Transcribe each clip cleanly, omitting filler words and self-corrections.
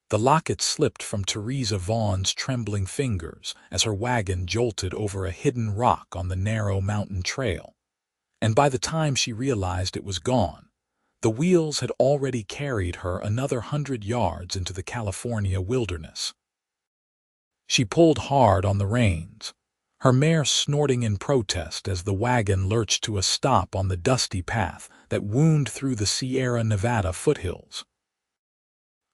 The locket slipped from Theresa Vaughn's trembling fingers as her wagon jolted over a hidden rock on the narrow mountain trail. And by the time she realized it was gone, the wheels had already carried her another 100 yards into the California wilderness. She pulled hard on the reins, her mare snorting in protest as the wagon lurched to a stop on the dusty path that wound through the Sierra Nevada foothills.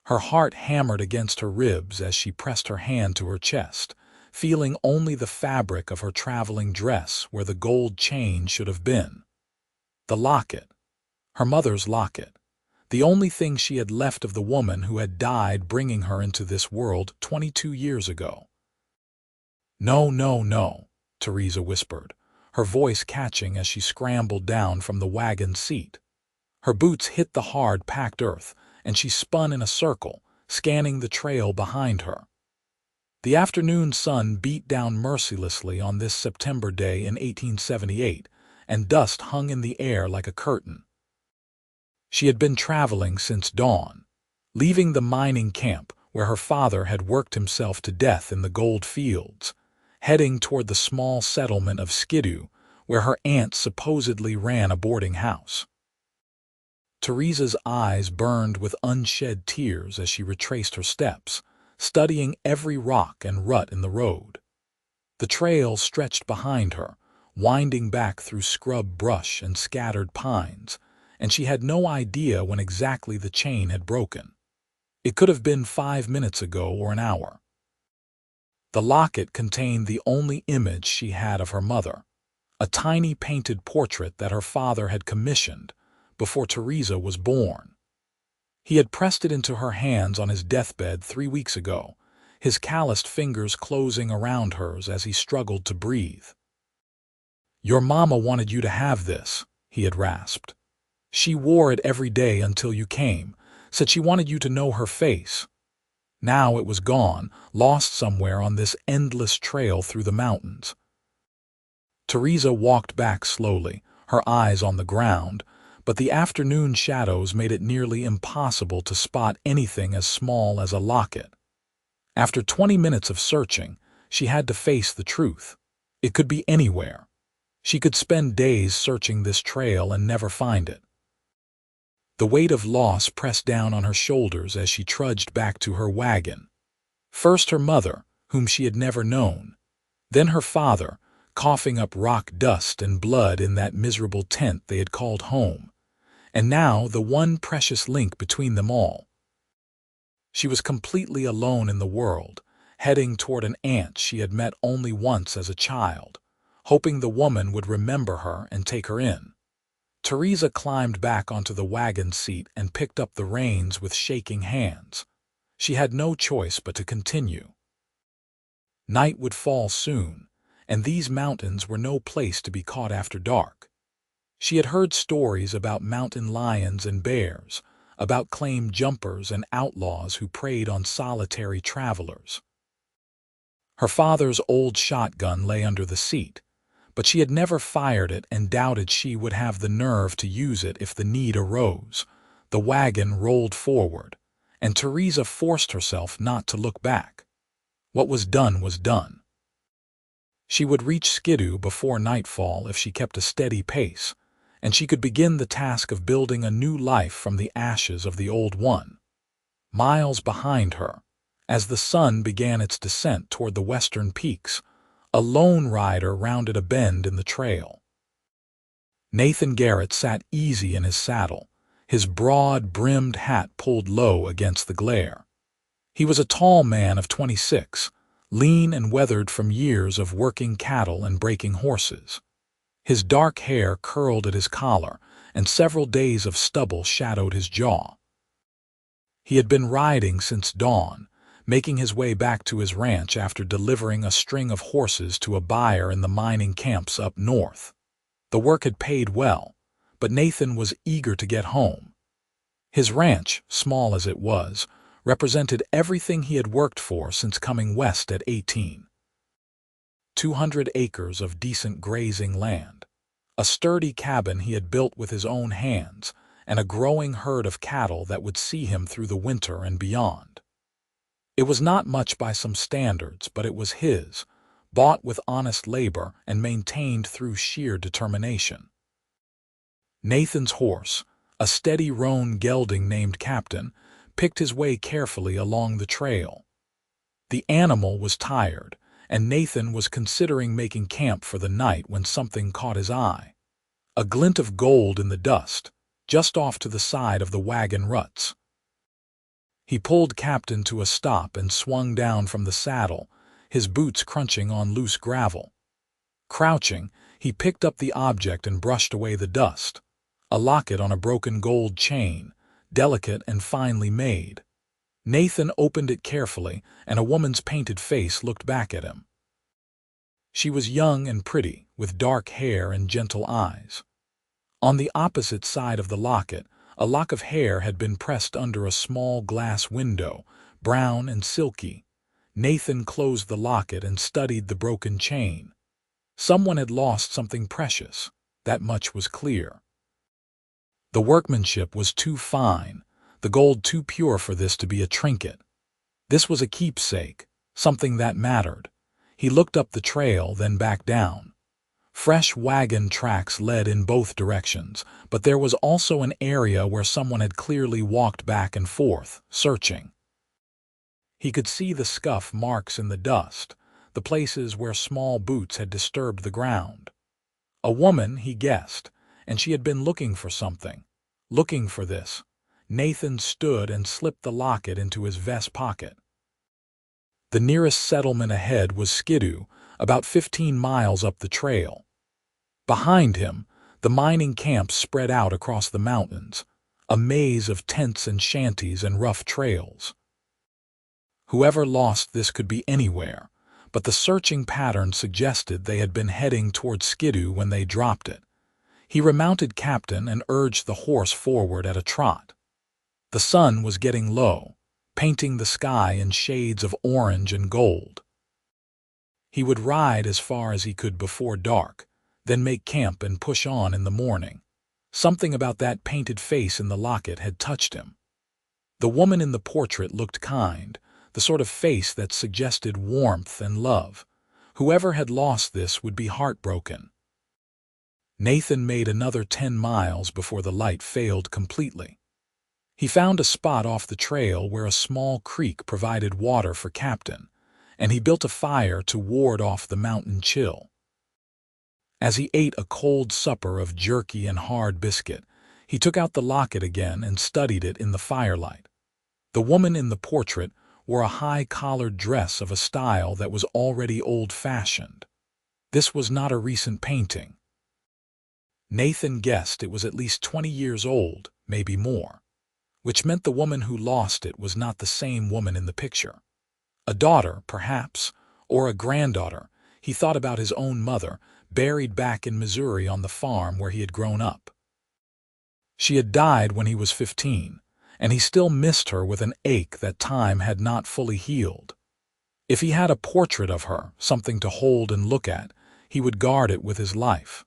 Her heart hammered against her ribs as she pressed her hand to her chest, feeling only the fabric of her traveling dress where the gold chain should have been. The locket, her mother's locket, the only thing she had left of the woman who had died bringing her into this world 22 years ago. "No, no, no," Theresa whispered, her voice catching as she scrambled down from the wagon seat. Her boots hit the hard, packed earth, and she spun in a circle, scanning the trail behind her. The afternoon sun beat down mercilessly on this September day in 1878, and dust hung in the air like a curtain. She had been traveling since dawn, leaving the mining camp where her father had worked himself to death in the gold fields, heading toward the small settlement of Skidoo, where her aunt supposedly ran a boarding house. Theresa's eyes burned with unshed tears as she retraced her steps, studying every rock and rut in the road. The trail stretched behind her, winding back through scrub brush and scattered pines, and she had no idea when exactly the chain had broken. It could have been 5 minutes ago or an hour. The locket contained the only image she had of her mother, a tiny painted portrait that her father had commissioned before Theresa was born. He had pressed it into her hands on his deathbed 3 weeks ago, his calloused fingers closing around hers as he struggled to breathe. "Your mama wanted you to have this," he had rasped. "She wore it every day until you came, said she wanted you to know her face." Now it was gone, lost somewhere on this endless trail through the mountains. Theresa walked back slowly, her eyes on the ground, but the afternoon shadows made it nearly impossible to spot anything as small as a locket. After 20 minutes of searching, she had to face the truth. It could be anywhere. She could spend days searching this trail and never find it. The weight of loss pressed down on her shoulders as she trudged back to her wagon. First her mother, whom she had never known. Then her father, coughing up rock dust and blood in that miserable tent they had called home. And now the one precious link between them all. She was completely alone in the world, heading toward an aunt she had met only once as a child, hoping the woman would remember her and take her in. Theresa climbed back onto the wagon seat and picked up the reins with shaking hands. She had no choice but to continue. Night would fall soon, and these mountains were no place to be caught after dark. She had heard stories about mountain lions and bears, about claimed jumpers and outlaws who preyed on solitary travelers. Her father's old shotgun lay under the seat, but she had never fired it and doubted she would have the nerve to use it if the need arose. The wagon rolled forward, and Theresa forced herself not to look back. What was done was done. She would reach Skidoo before nightfall if she kept a steady pace, and she could begin the task of building a new life from the ashes of the old one. Miles behind her, as the sun began its descent toward the western peaks, a lone rider rounded a bend in the trail. Nathan Garrett sat easy in his saddle, his broad-brimmed hat pulled low against the glare. He was a tall man of 26, lean and weathered from years of working cattle and breaking horses. His dark hair curled at his collar, and several days of stubble shadowed his jaw. He had been riding since dawn, making his way back to his ranch after delivering a string of horses to a buyer in the mining camps up north. The work had paid well, but Nathan was eager to get home. His ranch, small as it was, represented everything he had worked for since coming west at 18. 200 acres of decent grazing land, a sturdy cabin he had built with his own hands, and a growing herd of cattle that would see him through the winter and beyond. It was not much by some standards, but it was his, bought with honest labor and maintained through sheer determination. Nathan's horse, a steady roan gelding named Captain, picked his way carefully along the trail. The animal was tired, and Nathan was considering making camp for the night when something caught his eye. A glint of gold in the dust, just off to the side of the wagon ruts. He pulled Captain to a stop and swung down from the saddle, his boots crunching on loose gravel. Crouching, he picked up the object and brushed away the dust. A locket on a broken gold chain, delicate and finely made. Nathan opened it carefully, and a woman's painted face looked back at him. She was young and pretty, with dark hair and gentle eyes. On the opposite side of the locket, a lock of hair had been pressed under a small glass window, brown and silky. Nathan closed the locket and studied the broken chain. Someone had lost something precious, that much was clear. The workmanship was too fine, the gold too pure for this to be a trinket. This was a keepsake, something that mattered. He looked up the trail, then back down. Fresh wagon tracks led in both directions, but there was also an area where someone had clearly walked back and forth, searching. He could see the scuff marks in the dust, the places where small boots had disturbed the ground. A woman, he guessed, and she had been looking for something. Looking for this. Nathan stood and slipped the locket into his vest pocket. The nearest settlement ahead was Skidoo, about 15 miles up the trail. Behind him, the mining camps spread out across the mountains, a maze of tents and shanties and rough trails. Whoever lost this could be anywhere, but the searching pattern suggested they had been heading toward Skidoo when they dropped it. He remounted Captain and urged the horse forward at a trot. The sun was getting low, painting the sky in shades of orange and gold. He would ride as far as he could before dark, then make camp and push on in the morning. Something about that painted face in the locket had touched him. The woman in the portrait looked kind, the sort of face that suggested warmth and love. Whoever had lost this would be heartbroken. Nathan made another 10 miles before the light failed completely. He found a spot off the trail where a small creek provided water for Captain, and he built a fire to ward off the mountain chill. As he ate a cold supper of jerky and hard biscuit, he took out the locket again and studied it in the firelight. The woman in the portrait wore a high-collared dress of a style that was already old-fashioned. This was not a recent painting. Nathan guessed it was at least 20 years old, maybe more, which meant the woman who lost it was not the same woman in the picture. A daughter, perhaps, or a granddaughter. He thought about his own mother, buried back in Missouri on the farm where he had grown up. She had died when he was 15, and he still missed her with an ache that time had not fully healed. If he had a portrait of her, something to hold and look at, he would guard it with his life.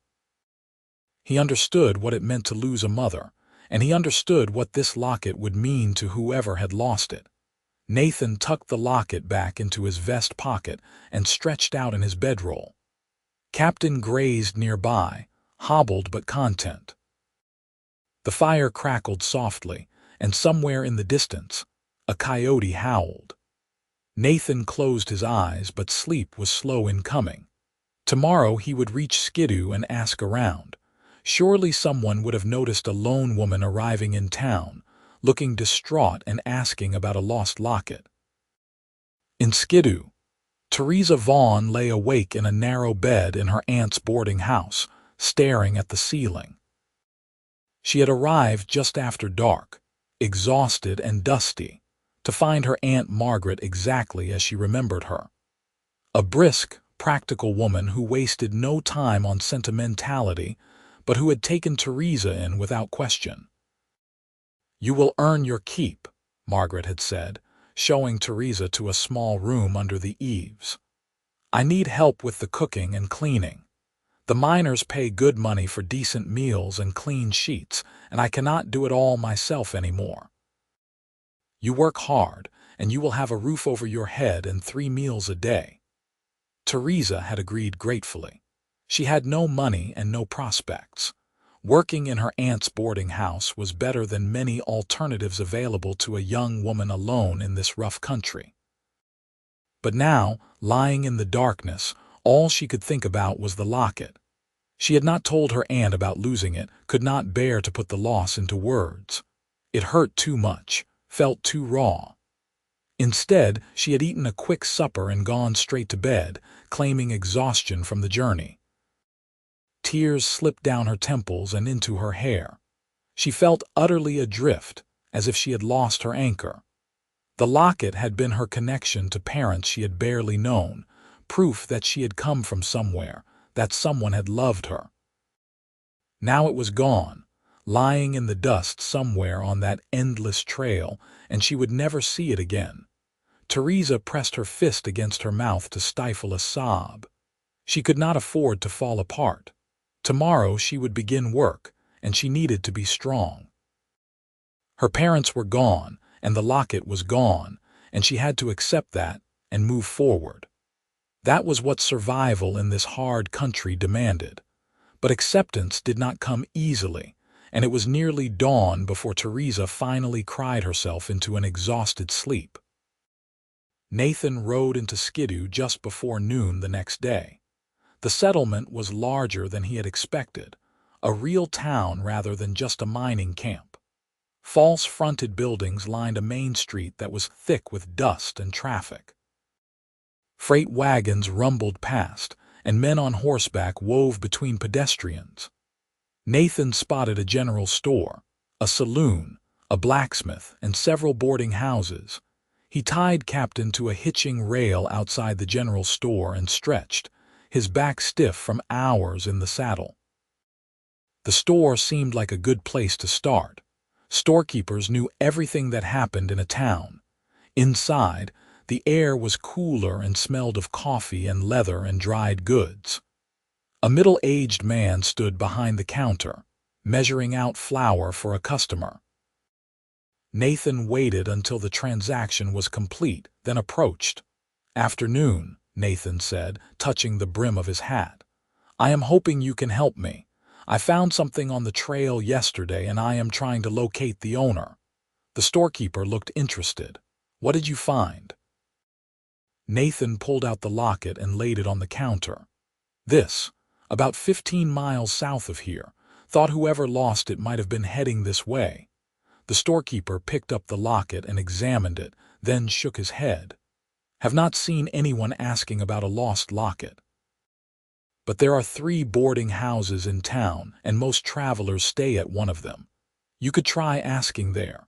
He understood what it meant to lose a mother, and he understood what this locket would mean to whoever had lost it. Nathan tucked the locket back into his vest pocket and stretched out in his bedroll. Captain grazed nearby, hobbled but content. The fire crackled softly, and somewhere in the distance, a coyote howled. Nathan closed his eyes, but sleep was slow in coming. Tomorrow he would reach Skidoo and ask around. Surely someone would have noticed a lone woman arriving in town, looking distraught and asking about a lost locket. In Skidoo, Theresa Vaughn lay awake in a narrow bed in her aunt's boarding house, staring at the ceiling. She had arrived just after dark, exhausted and dusty, to find her Aunt Margaret exactly as she remembered her. A brisk, practical woman who wasted no time on sentimentality, but who had taken Theresa in without question. "You will earn your keep," Margaret had said, showing Theresa to a small room under the eaves. "I need help with the cooking and cleaning. The miners pay good money for decent meals and clean sheets, and I cannot do it all myself anymore. You work hard, and you will have a roof over your head and 3 meals a day." Theresa had agreed gratefully. She had no money and no prospects. Working in her aunt's boarding house was better than many alternatives available to a young woman alone in this rough country. But now, lying in the darkness, all she could think about was the locket. She had not told her aunt about losing it, could not bear to put the loss into words. It hurt too much, felt too raw. Instead, she had eaten a quick supper and gone straight to bed, claiming exhaustion from the journey. Tears slipped down her temples and into her hair. She felt utterly adrift, as if she had lost her anchor. The locket had been her connection to parents she had barely known, proof that she had come from somewhere, that someone had loved her. Now it was gone, lying in the dust somewhere on that endless trail, and she would never see it again. Theresa pressed her fist against her mouth to stifle a sob. She could not afford to fall apart. Tomorrow she would begin work, and she needed to be strong. Her parents were gone, and the locket was gone, and she had to accept that and move forward. That was what survival in this hard country demanded. But acceptance did not come easily, and it was nearly dawn before Theresa finally cried herself into an exhausted sleep. Nathan rode into Skidoo just before noon the next day. The settlement was larger than he had expected, a real town rather than just a mining camp. False-fronted buildings lined a main street that was thick with dust and traffic. Freight wagons rumbled past, and men on horseback wove between pedestrians. Nathan spotted a general store, a saloon, a blacksmith, and several boarding houses. He tied Captain to a hitching rail outside the general store and stretched, his back stiff from hours in the saddle. The store seemed like a good place to start. Storekeepers knew everything that happened in a town. Inside, the air was cooler and smelled of coffee and leather and dried goods. A middle-aged man stood behind the counter, measuring out flour for a customer. Nathan waited until the transaction was complete, then approached. "Afternoon," Nathan said, touching the brim of his hat. "I am hoping you can help me. I found something on the trail yesterday and I am trying to locate the owner." The storekeeper looked interested. "What did you find?" Nathan pulled out the locket and laid it on the counter. "This, about 15 miles south of here. Thought whoever lost it might have been heading this way." The storekeeper picked up the locket and examined it, then shook his head. "Have not seen anyone asking about a lost locket. But there are 3 boarding houses in town, and most travelers stay at one of them. You could try asking there."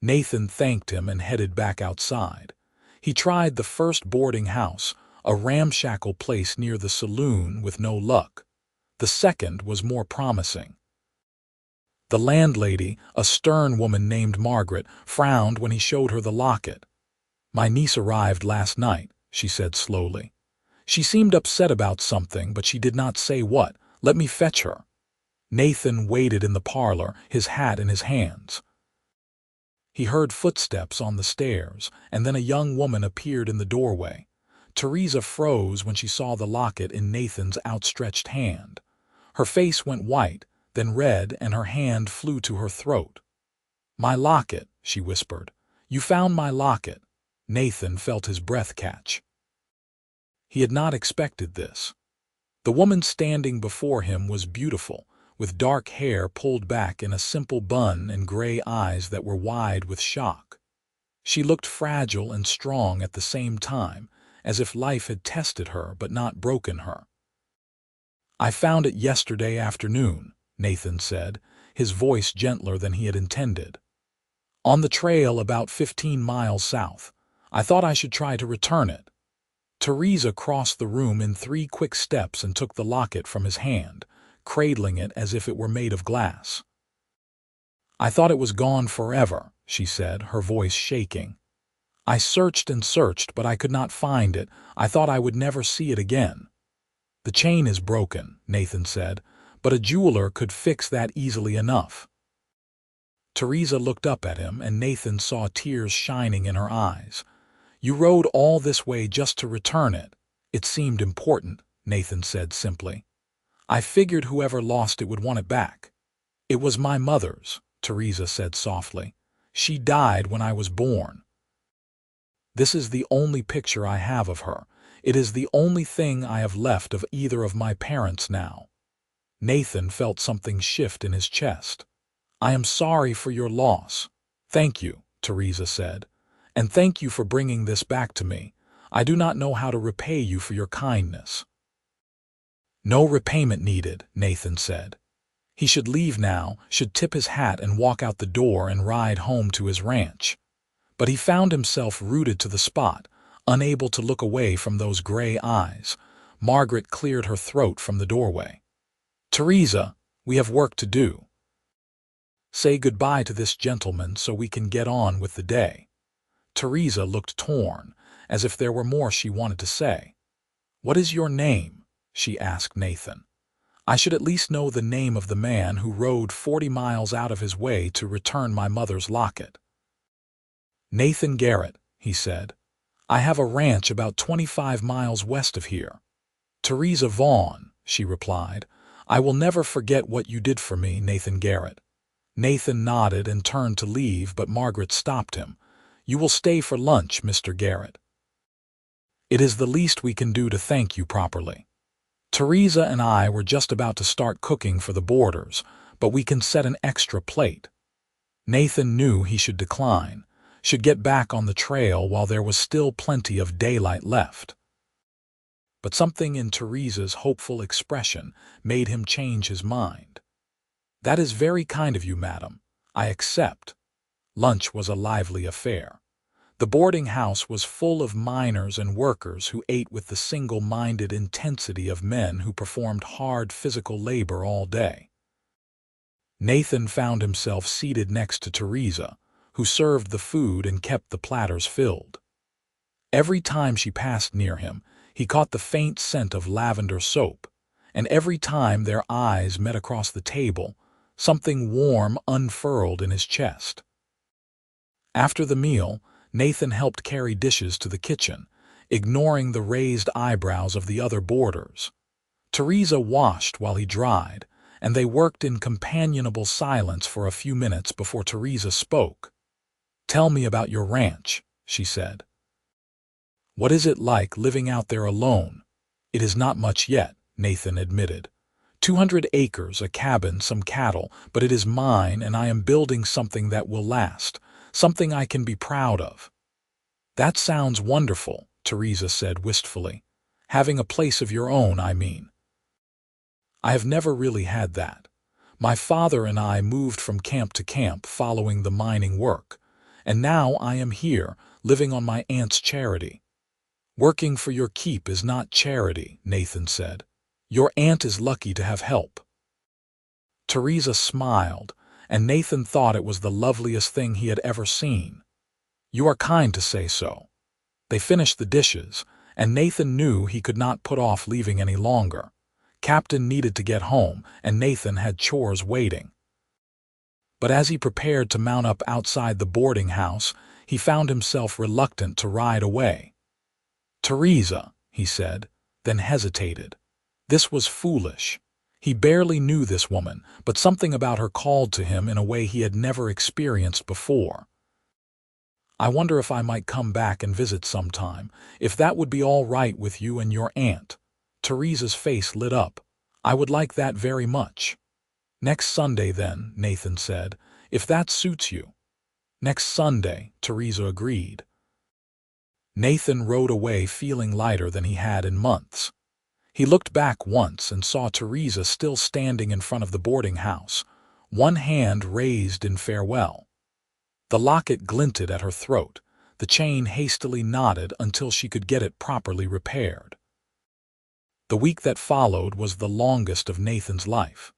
Nathan thanked him and headed back outside. He tried the first boarding house, a ramshackle place near the saloon, with no luck. The second was more promising. The landlady, a stern woman named Margaret, frowned when he showed her the locket. "My niece arrived last night," she said slowly. "She seemed upset about something, but she did not say what. Let me fetch her." Nathan waited in the parlor, his hat in his hands. He heard footsteps on the stairs, and then a young woman appeared in the doorway. Theresa froze when she saw the locket in Nathan's outstretched hand. Her face went white, then red, and her hand flew to her throat. "My locket," she whispered. "You found my locket." Nathan felt his breath catch. He had not expected this. The woman standing before him was beautiful, with dark hair pulled back in a simple bun and gray eyes that were wide with shock. She looked fragile and strong at the same time, as if life had tested her but not broken her. "I found it yesterday afternoon," Nathan said, his voice gentler than he had intended. "On the trail about 15 miles south. I thought I should try to return it." Theresa crossed the room in 3 quick steps and took the locket from his hand, cradling it as if it were made of glass. "I thought it was gone forever," she said, her voice shaking. "I searched and searched, but I could not find it. I thought I would never see it again." "The chain is broken," Nathan said, "but a jeweler could fix that easily enough." Theresa looked up at him, and Nathan saw tears shining in her eyes. "You rode all this way just to return it." "It seemed important," Nathan said simply. "I figured whoever lost it would want it back." "It was my mother's," Theresa said softly. "She died when I was born. This is the only picture I have of her. It is the only thing I have left of either of my parents now." Nathan felt something shift in his chest. "I am sorry for your loss." "Thank you," Theresa said. "And thank you for bringing this back to me. I do not know how to repay you for your kindness." "No repayment needed," Nathan said. He should leave now, should tip his hat and walk out the door and ride home to his ranch. But he found himself rooted to the spot, unable to look away from those gray eyes. Margaret cleared her throat from the doorway. "Theresa, we have work to do. Say goodbye to this gentleman so we can get on with the day." Theresa looked torn, as if there were more she wanted to say. "What is your name?" she asked Nathan. "I should at least know the name of the man who rode 40 miles out of his way to return my mother's locket." "Nathan Garrett," he said. "I have a ranch about 25 miles west of here." "Theresa Vaughn," she replied. "I will never forget what you did for me, Nathan Garrett." Nathan nodded and turned to leave, but Margaret stopped him. "You will stay for lunch, Mr. Garrett. It is the least we can do to thank you properly. Theresa and I were just about to start cooking for the boarders, but we can set an extra plate." Nathan knew he should decline, should get back on the trail while there was still plenty of daylight left. But something in Theresa's hopeful expression made him change his mind. "That is very kind of you, madam. I accept." Lunch was a lively affair. The boarding house was full of miners and workers who ate with the single-minded intensity of men who performed hard physical labor all day. Nathan found himself seated next to Theresa, who served the food and kept the platters filled. Every time she passed near him, he caught the faint scent of lavender soap, and every time their eyes met across the table, something warm unfurled in his chest. After the meal, Nathan helped carry dishes to the kitchen, ignoring the raised eyebrows of the other boarders. Theresa washed while he dried, and they worked in companionable silence for a few minutes before Theresa spoke. "Tell me about your ranch," she said. "What is it like living out there alone?" "It is not much yet," Nathan admitted. 200 acres, a cabin, some cattle, but it is mine, and I am building something that will last, something I can be proud of." "That sounds wonderful," Theresa said wistfully. "Having a place of your own, I mean." "I have never really had that. My father and I moved from camp to camp following the mining work, and now I am here, living on my aunt's charity." "Working for your keep is not charity," Nathan said. "Your aunt is lucky to have help." Theresa smiled, and Nathan thought it was the loveliest thing he had ever seen. "You are kind to say so." They finished the dishes, and Nathan knew he could not put off leaving any longer. Captain needed to get home, and Nathan had chores waiting. But as he prepared to mount up outside the boarding house, he found himself reluctant to ride away. "Theresa," he said, then hesitated. This was foolish. He barely knew this woman, but something about her called to him in a way he had never experienced before. "I wonder if I might come back and visit sometime, if that would be all right with you and your aunt." Theresa's face lit up. "I would like that very much." "Next Sunday, then," Nathan said, "if that suits you." "Next Sunday," Theresa agreed. Nathan rode away feeling lighter than he had in months. He looked back once and saw Theresa still standing in front of the boarding house, one hand raised in farewell. The locket glinted at her throat, the chain hastily knotted until she could get it properly repaired. The week that followed was the longest of Nathan's life.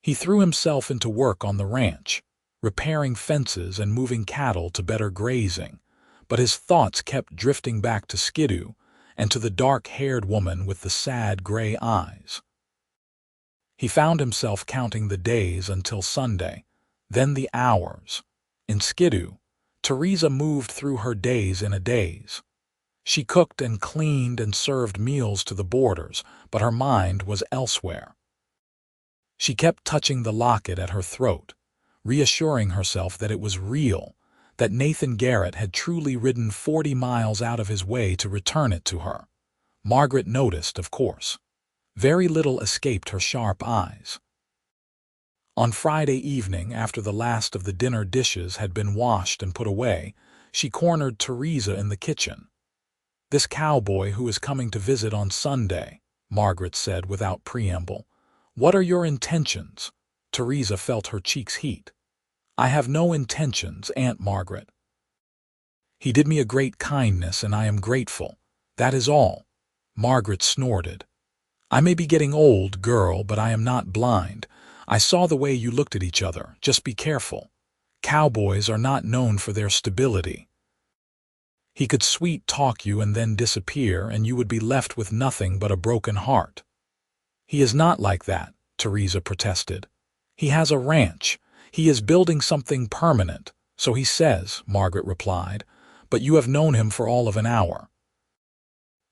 He threw himself into work on the ranch, repairing fences and moving cattle to better grazing, but his thoughts kept drifting back to Skidoo and to the dark-haired woman with the sad gray eyes. He found himself counting the days until Sunday, Then the hours. In Skidoo, Theresa moved through her days in a daze. She cooked and cleaned and served meals to the boarders, but her mind was elsewhere. She kept touching the locket at her throat, reassuring herself that it was real, that Nathan Garrett had truly ridden 40 miles out of his way to return it to her. Margaret noticed, of course. Very little escaped her sharp eyes. On Friday evening, after the last of the dinner dishes had been washed and put away, she cornered Theresa in the kitchen. "This cowboy who is coming to visit on Sunday," Margaret said without preamble. "What are your intentions?" Theresa felt her cheeks heat. "I have no intentions, Aunt Margaret. He did me a great kindness and I am grateful. That is all." Margaret snorted. "I may be getting old, girl, but I am not blind. I saw the way you looked at each other. Just be careful. Cowboys are not known for their stability. He could sweet-talk you and then disappear, and you would be left with nothing but a broken heart." "He is not like that," Theresa protested. "He has a ranch. He is building something permanent, so he says," Margaret replied, "but you have known him for all of an hour.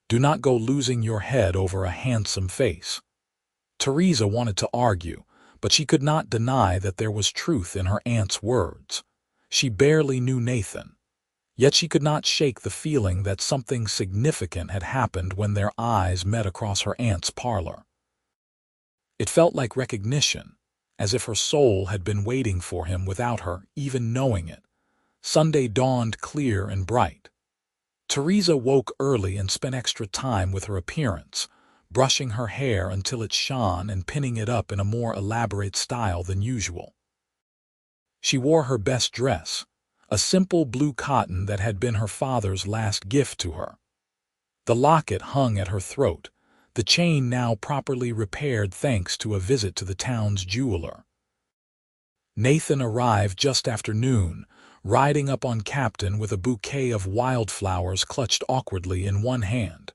Do not go losing your head over a handsome face." Theresa wanted to argue, but she could not deny that there was truth in her aunt's words. She barely knew Nathan. Yet she could not shake the feeling that something significant had happened when their eyes met across her aunt's parlor. It felt like recognition, as if her soul had been waiting for him without her even knowing it. Sunday dawned clear and bright. Theresa woke early and spent extra time with her appearance, brushing her hair until it shone and pinning it up in a more elaborate style than usual. She wore her best dress, a simple blue cotton that had been her father's last gift to her. The locket hung at her throat, the chain now properly repaired thanks to a visit to the town's jeweler. Nathan arrived just after noon, riding up on Captain with a bouquet of wildflowers clutched awkwardly in one hand.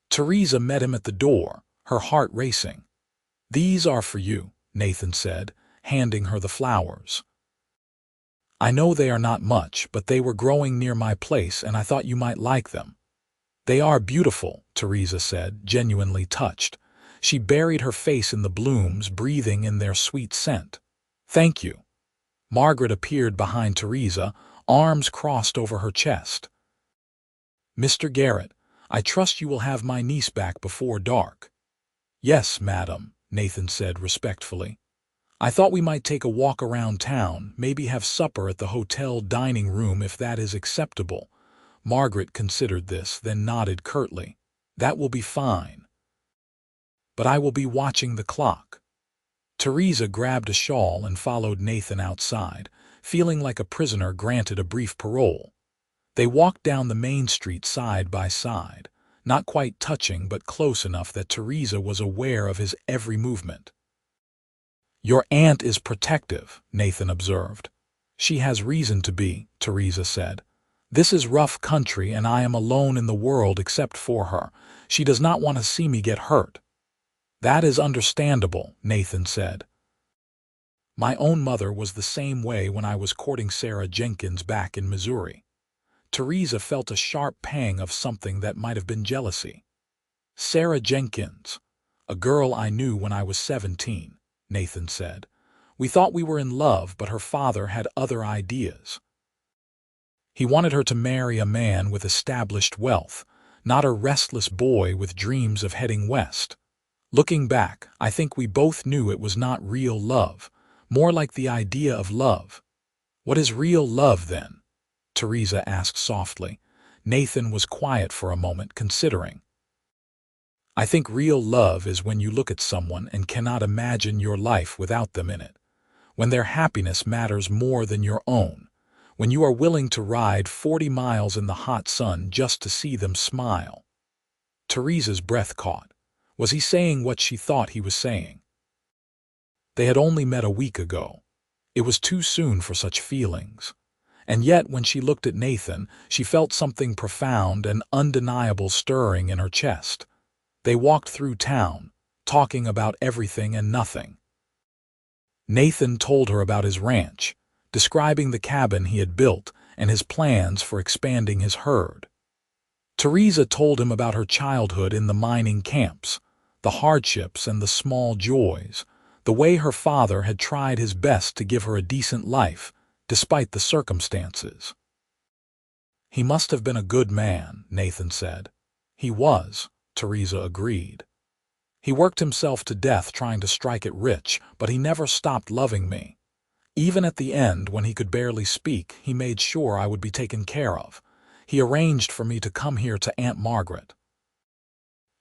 Theresa met him at the door, her heart racing. "These are for you," Nathan said, handing her the flowers. "I know they are not much, but they were growing near my place and I thought you might like them." "They are beautiful," Theresa said, genuinely touched. She buried her face in the blooms, breathing in their sweet scent. "Thank you." Margaret appeared behind Theresa, arms crossed over her chest. "Mr. Garrett, I trust you will have my niece back before dark." "Yes, madam," Nathan said respectfully. "I thought we might take a walk around town, maybe have supper at the hotel dining room if that is acceptable." Margaret considered this, then nodded curtly. "That will be fine. But I will be watching the clock." Theresa grabbed a shawl and followed Nathan outside, feeling like a prisoner granted a brief parole. They walked down the main street side by side, not quite touching but close enough that Theresa was aware of his every movement. "Your aunt is protective," Nathan observed. "She has reason to be," Theresa said. "This is rough country and I am alone in the world except for her. She does not want to see me get hurt." "That is understandable," Nathan said. "My own mother was the same way when I was courting Sarah Jenkins back in Missouri." Theresa felt a sharp pang of something that might have been jealousy. "Sarah Jenkins, a girl I knew when I was 17, Nathan said. "We thought we were in love, but her father had other ideas. He wanted her to marry a man with established wealth, not a restless boy with dreams of heading west. Looking back, I think we both knew it was not real love, more like the idea of love." "What is real love, then?" Theresa asked softly. Nathan was quiet for a moment, considering. "I think real love is when you look at someone and cannot imagine your life without them in it, when their happiness matters more than your own, when you are willing to ride 40 miles in the hot sun just to see them smile." Theresa's breath caught. Was he saying what she thought he was saying? They had only met a week ago. It was too soon for such feelings. And yet, when she looked at Nathan, she felt something profound and undeniable stirring in her chest. They walked through town, talking about everything and nothing. Nathan told her about his ranch, describing the cabin he had built and his plans for expanding his herd. Theresa told him about her childhood in the mining camps, the hardships and the small joys, the way her father had tried his best to give her a decent life, despite the circumstances. "He must have been a good man," Nathan said. "He was," Theresa agreed. "He worked himself to death trying to strike it rich, but he never stopped loving me. Even at the end, when he could barely speak, he made sure I would be taken care of. He arranged for me to come here to Aunt Margaret."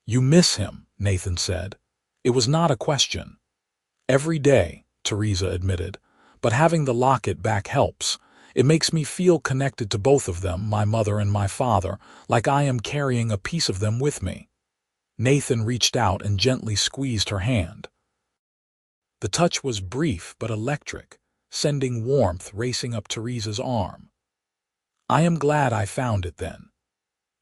"You miss him," Nathan said. "It was not a question." "Every day," Theresa admitted, "but having the Locket back helps. It makes me feel connected to both of them, my mother and my father, like I am carrying a piece of them with me." Nathan reached out and gently squeezed her hand. The touch was brief but electric, sending warmth racing up Theresa's arm. "I am glad I found it then."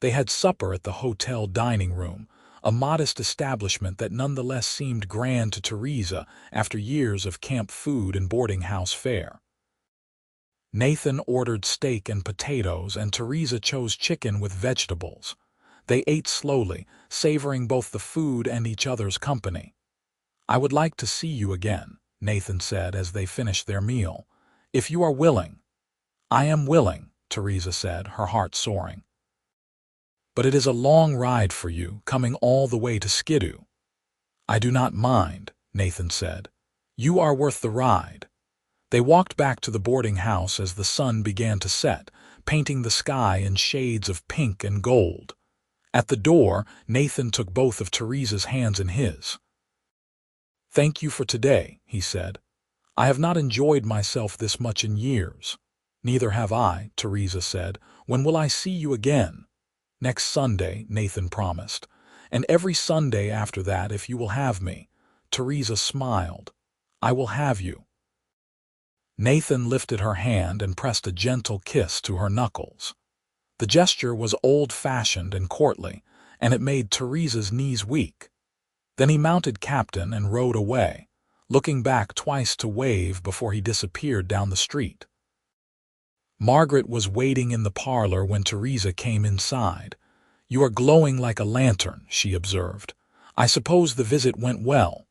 They had supper at the hotel dining room, a modest establishment that nonetheless seemed grand to Theresa after years of camp food and boarding house fare. Nathan ordered steak and potatoes, and Theresa chose chicken with vegetables. They ate slowly, savoring both the food and each other's company. "I would like to see you again," Nathan said as they finished their meal, "if you are willing." "I am willing," Theresa said, her heart soaring. "But it is a long ride for you, coming all the way to Skidoo." "I do not mind," Nathan said. "You are worth the ride." They walked back to the boarding house as the sun began to set, painting the sky in shades of pink and gold. At the door, Nathan took both of Theresa's hands in his. "Thank you for today," he said. "I have not enjoyed myself this much in years." "Neither have I," Theresa said. "When will I see you again?" "Next Sunday," Nathan promised. "And every Sunday after that if you will have me." Theresa smiled. "I will have you." Nathan lifted her hand and pressed a gentle kiss to her knuckles. The gesture was old-fashioned and courtly, and it made Theresa's knees weak. Then he mounted Captain and rode away, looking back twice to wave before he disappeared down the street. Margaret was waiting in the parlor when Theresa came inside. "You are glowing like a lantern," she observed. "I suppose the visit went well."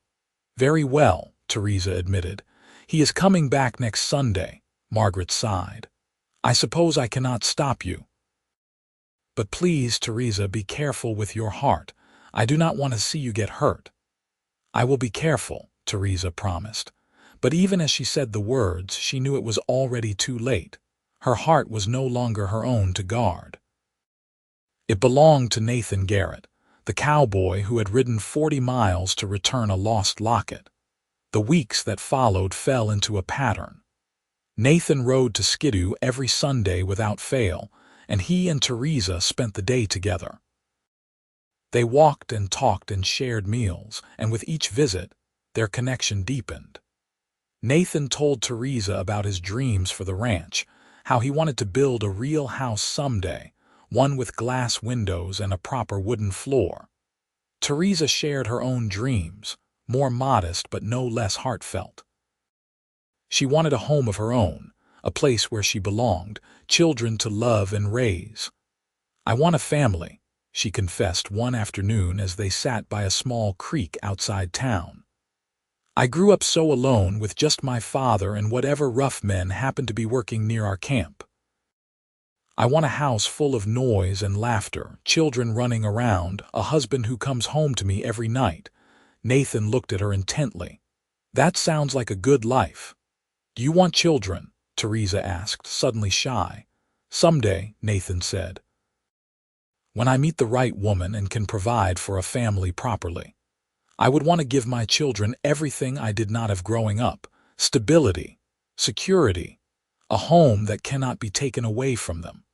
"Very well," Theresa admitted. "He is coming back next Sunday," Margaret sighed. "I suppose I cannot stop you." "But please, Theresa, be careful with your heart. I do not want to see you get hurt." "I will be careful," Theresa promised. But even as she said the words, she knew it was already too late. Her heart was no longer her own to guard. It belonged to Nathan Garrett, the cowboy who had ridden 40 miles to return a lost locket. The weeks that followed fell into a pattern. Nathan rode to Skidoo every Sunday without fail, and he and Theresa spent the day together. They walked and talked and shared meals, and with each visit, their connection deepened. Nathan told Theresa about his dreams for the ranch, how he wanted to build a real house someday, one with glass windows and a proper wooden floor. Theresa shared her own dreams, more modest but no less heartfelt. She wanted a home of her own, a place where she belonged, children to love and raise. "I want a family," she confessed one afternoon as they sat by a small creek outside town. "I grew up so alone with just my father and whatever rough men happened to be working near our camp. I want a house full of noise and laughter, children running around, a husband who comes home to me every night." Nathan looked at her intently. "That sounds like a good life." "Do you want children?" Theresa asked, suddenly shy. "Someday," Nathan said. "When I meet the right woman and can provide for a family properly. I would want to give my children everything I did not have growing up: stability, security, a home that cannot be taken away from them."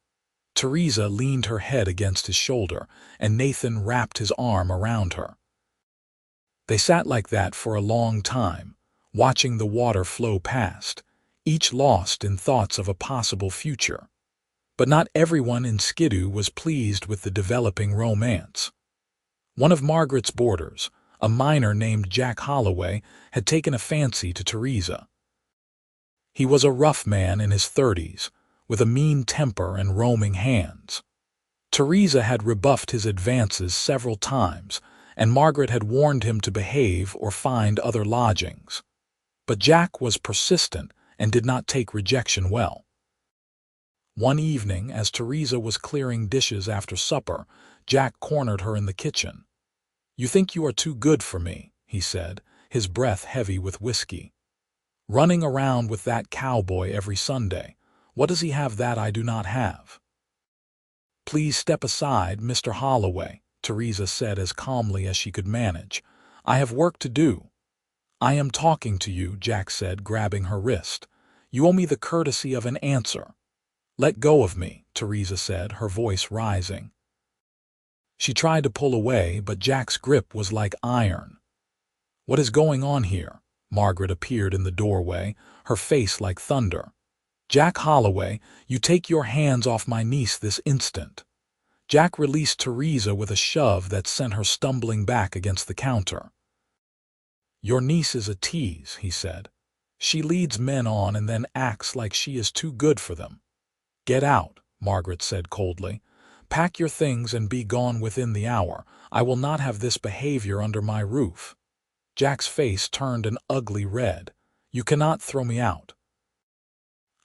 Theresa leaned her head against his shoulder, and Nathan wrapped his arm around her. They sat like that for a long time, watching the water flow past, each lost in thoughts of a possible future. But not everyone in Skidoo was pleased with the developing romance. One of Margaret's boarders, A miner named Jack Holloway had taken a fancy to Theresa. He was a rough man in his 30s, with a mean temper and roaming hands. Theresa had rebuffed his advances several times, and Margaret had warned him to behave or find other lodgings. But Jack was persistent and did not take rejection well. One evening, as Theresa was clearing dishes after supper, Jack cornered her in the kitchen. "You think you are too good for me," he said, his breath heavy with whiskey. "Running around with that cowboy every Sunday. What does he have that I do not have?" "Please step aside, Mr. Holloway," Theresa said as calmly as she could manage. "I have work to do." "I am talking to you," Jack said, grabbing her wrist. "You owe me the courtesy of an answer." "Let go of me," Theresa said, her voice rising. She tried to pull away, but Jack's grip was like iron. "What is going on here?" Margaret appeared in the doorway, her face like thunder. "Jack Holloway, you take your hands off my niece this instant." Jack released Theresa with a shove that sent her stumbling back against the counter. "Your niece is a tease," he said. "She leads men on and then acts like she is too good for them." "Get out," Margaret said coldly. "Pack your things and be gone within the hour. I will not have this behavior under my roof." Jack's face turned an ugly red. "You cannot throw me out.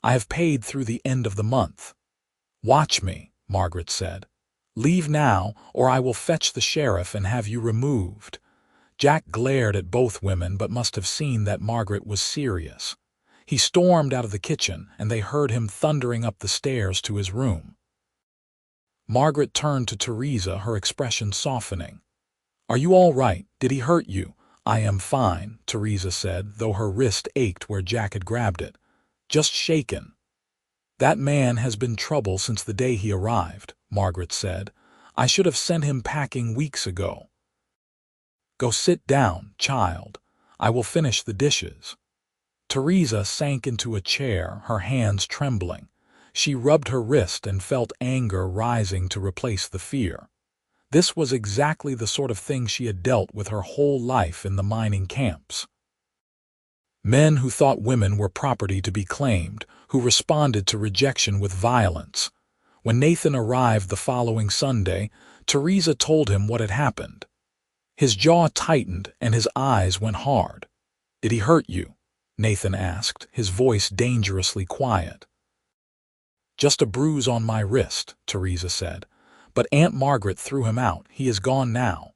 I have paid through the end of the month." "Watch me," Margaret said. "Leave now, or I will fetch the sheriff and have you removed." Jack glared at both women but must have seen that Margaret was serious. He stormed out of the kitchen, and they heard him thundering up the stairs to his room. Margaret turned to Theresa, her expression softening. "Are you all right? Did he hurt you?" "I am fine," Theresa said, though her wrist ached where Jack had grabbed it. "Just shaken." "That man has been trouble since the day he arrived," Margaret said. "I should have sent him packing weeks ago." "Go sit down, child. I will finish the dishes." Theresa sank into a chair, her hands trembling. She rubbed her wrist and felt anger rising to replace the fear. This was exactly the sort of thing she had dealt with her whole life in the mining camps. Men who thought women were property to be claimed, who responded to rejection with violence. When Nathan arrived the following Sunday, Theresa told him what had happened. His jaw tightened and his eyes went hard. "Did he hurt you?" Nathan asked, his voice dangerously quiet. "Just a bruise on my wrist," Theresa said. "But Aunt Margaret threw him out. He is gone now."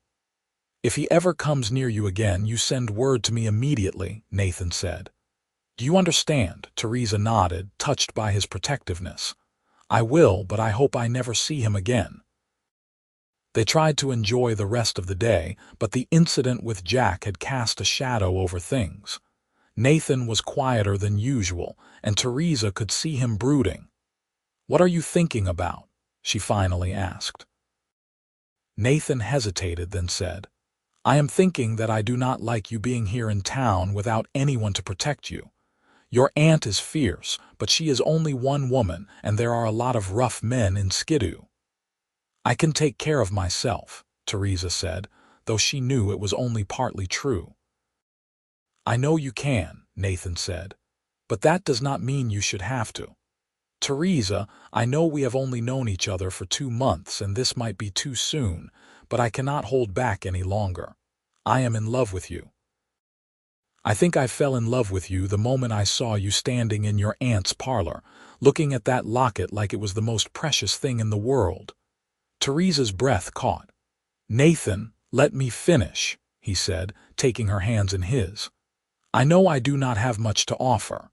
"If he ever comes near you again, you send word to me immediately," Nathan said. "Do you understand?" Theresa nodded, touched by his protectiveness. "I will, but I hope I never see him again." They tried to enjoy the rest of the day, but the incident with Jack had cast a shadow over things. Nathan was quieter than usual, and Theresa could see him brooding. "What are you thinking about?" she finally asked. Nathan hesitated, then said, "I am thinking that I do not like you being here in town without anyone to protect you. Your aunt is fierce, but she is only one woman, and there are a lot of rough men in Skidoo." "I can take care of myself," Theresa said, though she knew it was only partly true. "I know you can," Nathan said, "but that does not mean you should have to. Theresa, I know we have only known each other for 2 months, and this might be too soon, but I cannot hold back any longer. I am in love with you. I think I fell in love with you the moment I saw you standing in your aunt's parlor, looking at that locket like it was the most precious thing in the world." Theresa's breath caught. "Nathan, let me finish," he said, taking her hands in his. "I know I do not have much to offer.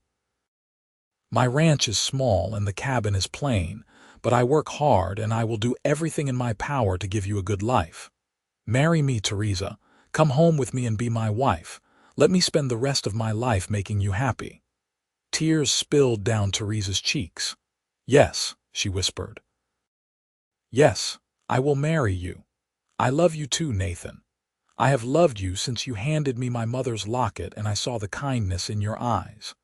My ranch is small and the cabin is plain, but I work hard and I will do everything in my power to give you a good life. Marry me, Theresa. Come home with me and be my wife. Let me spend the rest of my life making you happy." Tears spilled down Theresa's cheeks. "Yes," she whispered. "Yes, I will marry you. I love you too, Nathan. I have loved you since you handed me my mother's locket and I saw the kindness in your eyes."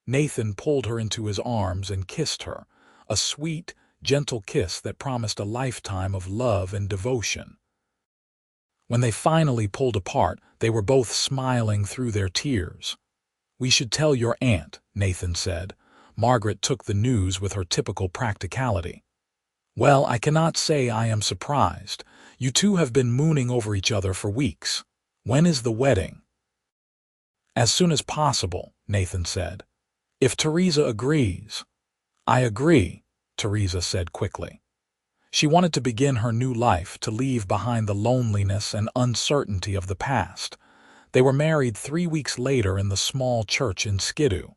Nathan pulled her into his arms and kissed her, a sweet, gentle kiss that promised a lifetime of love and devotion. When they finally pulled apart, they were both smiling through their tears. "We should tell your aunt," Nathan said. Margaret took the news with her typical practicality. "Well, I cannot say I am surprised. You two have been mooning over each other for weeks. When is the wedding?" "As soon as possible," Nathan said. "If Theresa agrees." "I agree," Theresa said quickly. She wanted to begin her new life, to leave behind the loneliness and uncertainty of the past. They were married 3 weeks later in the small church in Skidoo.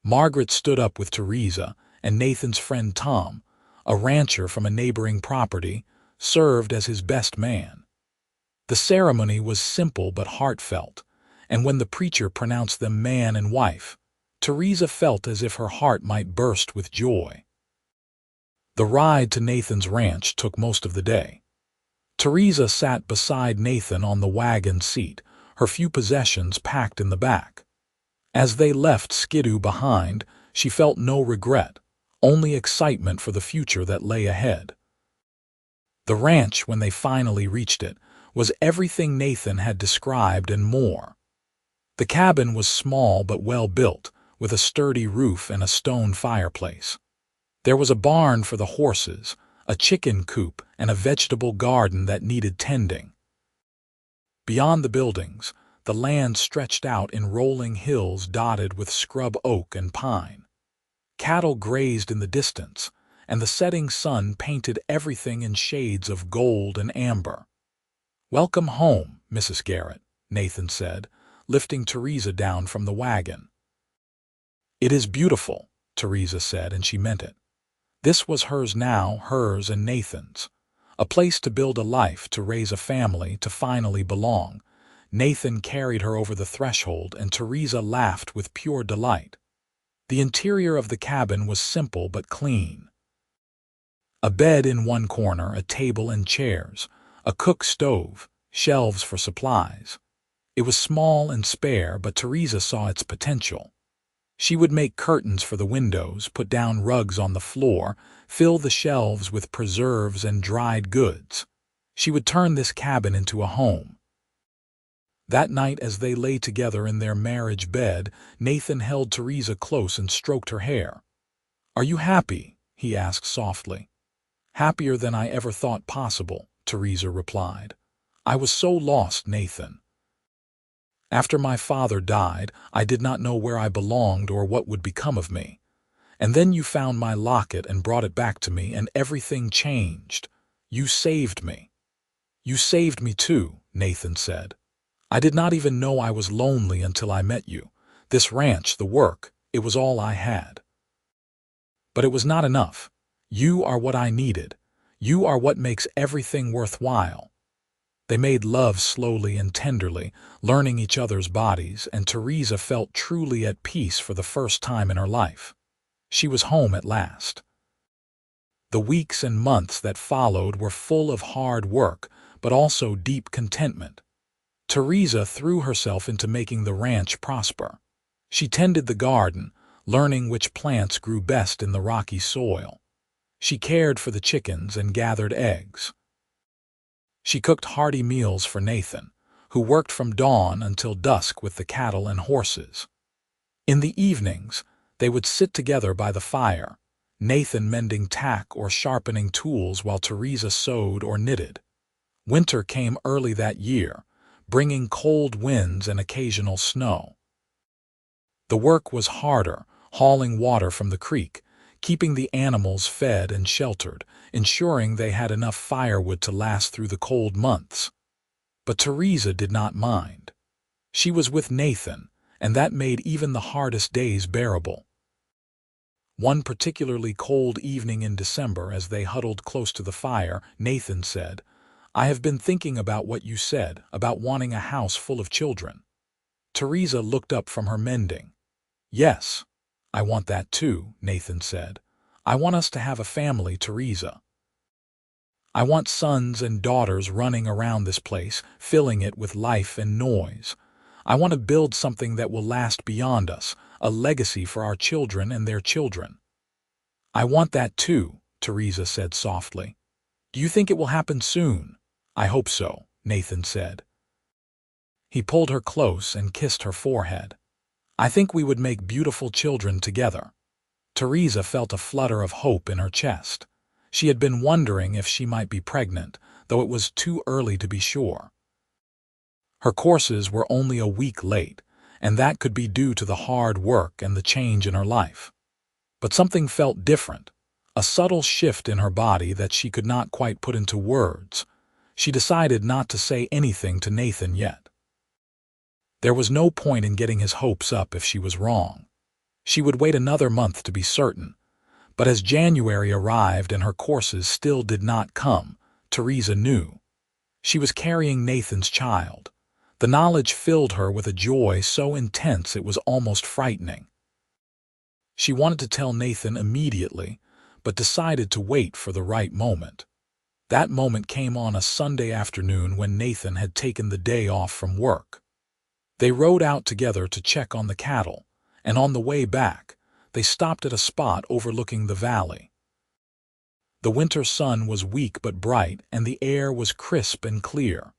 Margaret stood up with Theresa, and Nathan's friend Tom, a rancher from a neighboring property, served as his best man. The ceremony was simple but heartfelt, and when the preacher pronounced them man and wife, Theresa felt as if her heart might burst with joy. The ride to Nathan's ranch took most of the day. Theresa sat beside Nathan on the wagon seat, her few possessions packed in the back. As they left Skidoo behind, she felt no regret, only excitement for the future that lay ahead. The ranch, when they finally reached it, was everything Nathan had described and more. The cabin was small but well built, with a sturdy roof and a stone fireplace. There was a barn for the horses, a chicken coop, and a vegetable garden that needed tending. Beyond the buildings, the land stretched out in rolling hills dotted with scrub oak and pine. Cattle grazed in the distance, and the setting sun painted everything in shades of gold and amber. "Welcome home, Mrs. Garrett," Nathan said, lifting Theresa down from the wagon. "It is beautiful," Theresa said, and she meant it. This was hers now, hers and Nathan's. A place to build a life, to raise a family, to finally belong. Nathan carried her over the threshold, and Theresa laughed with pure delight. The interior of the cabin was simple but clean. A bed in one corner, a table and chairs, a cook stove, shelves for supplies. It was small and spare, but Theresa saw its potential. She would make curtains for the windows, put down rugs on the floor, fill the shelves with preserves and dried goods. She would turn this cabin into a home. That night, as they lay together in their marriage bed, Nathan held Theresa close and stroked her hair. "Are you happy?" he asked softly. "Happier than I ever thought possible," Theresa replied. "I was so lost, Nathan. After my father died, I did not know where I belonged or what would become of me. And then you found my locket and brought it back to me, and everything changed. You saved me." "You saved me too," Nathan said. "I did not even know I was lonely until I met you. This ranch, the work, it was all I had. But it was not enough. You are what I needed. You are what makes everything worthwhile." They made love slowly and tenderly, learning each other's bodies, and Theresa felt truly at peace for the first time in her life. She was home at last. The weeks and months that followed were full of hard work, but also deep contentment. Theresa threw herself into making the ranch prosper. She tended the garden, learning which plants grew best in the rocky soil. She cared for the chickens and gathered eggs. She cooked hearty meals for Nathan, who worked from dawn until dusk with the cattle and horses. In the evenings, they would sit together by the fire, Nathan mending tack or sharpening tools while Theresa sewed or knitted. Winter came early that year, bringing cold winds and occasional snow. The work was harder, hauling water from the creek, keeping the animals fed and sheltered, ensuring they had enough firewood to last through the cold months. But Theresa did not mind. She was with Nathan, and that made even the hardest days bearable. One particularly cold evening in December, as they huddled close to the fire, Nathan said, "I have been thinking about what you said, about wanting a house full of children." Theresa looked up from her mending. "Yes, I want that too," Nathan said. "I want us to have a family, Theresa. I want sons and daughters running around this place, filling it with life and noise. I want to build something that will last beyond us, a legacy for our children and their children." "I want that too," Theresa said softly. "Do you think it will happen soon?" "I hope so," Nathan said. He pulled her close and kissed her forehead. I think we would make beautiful children together. Theresa felt a flutter of hope in her chest. She had been wondering if she might be pregnant, though it was too early to be sure. Her courses were only a week late, and that could be due to the hard work and the change in her life. But something felt different, a subtle shift in her body that she could not quite put into words. She decided not to say anything to Nathan yet. There was no point in getting his hopes up if she was wrong. She would wait another month to be certain. But as January arrived and her courses still did not come, Theresa knew. She was carrying Nathan's child. The knowledge filled her with a joy so intense it was almost frightening. She wanted to tell Nathan immediately, but decided to wait for the right moment. That moment came on a Sunday afternoon when Nathan had taken the day off from work. They rode out together to check on the cattle, and on the way back, they stopped at a spot overlooking the valley. The winter sun was weak but bright, and the air was crisp and clear.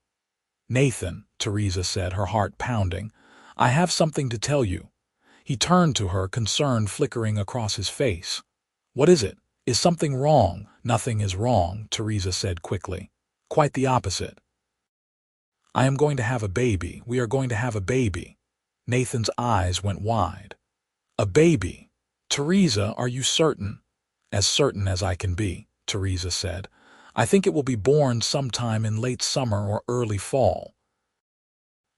Nathan, Theresa said, her heart pounding, I have something to tell you. He turned to her, concern flickering across his face. What is it? Is something wrong? Nothing is wrong, Theresa said quickly. Quite the opposite. I am going to have a baby. We are going to have a baby. Nathan's eyes went wide. A baby? Theresa, are you certain? As certain as I can be, Theresa said. I think it will be born sometime in late summer or early fall.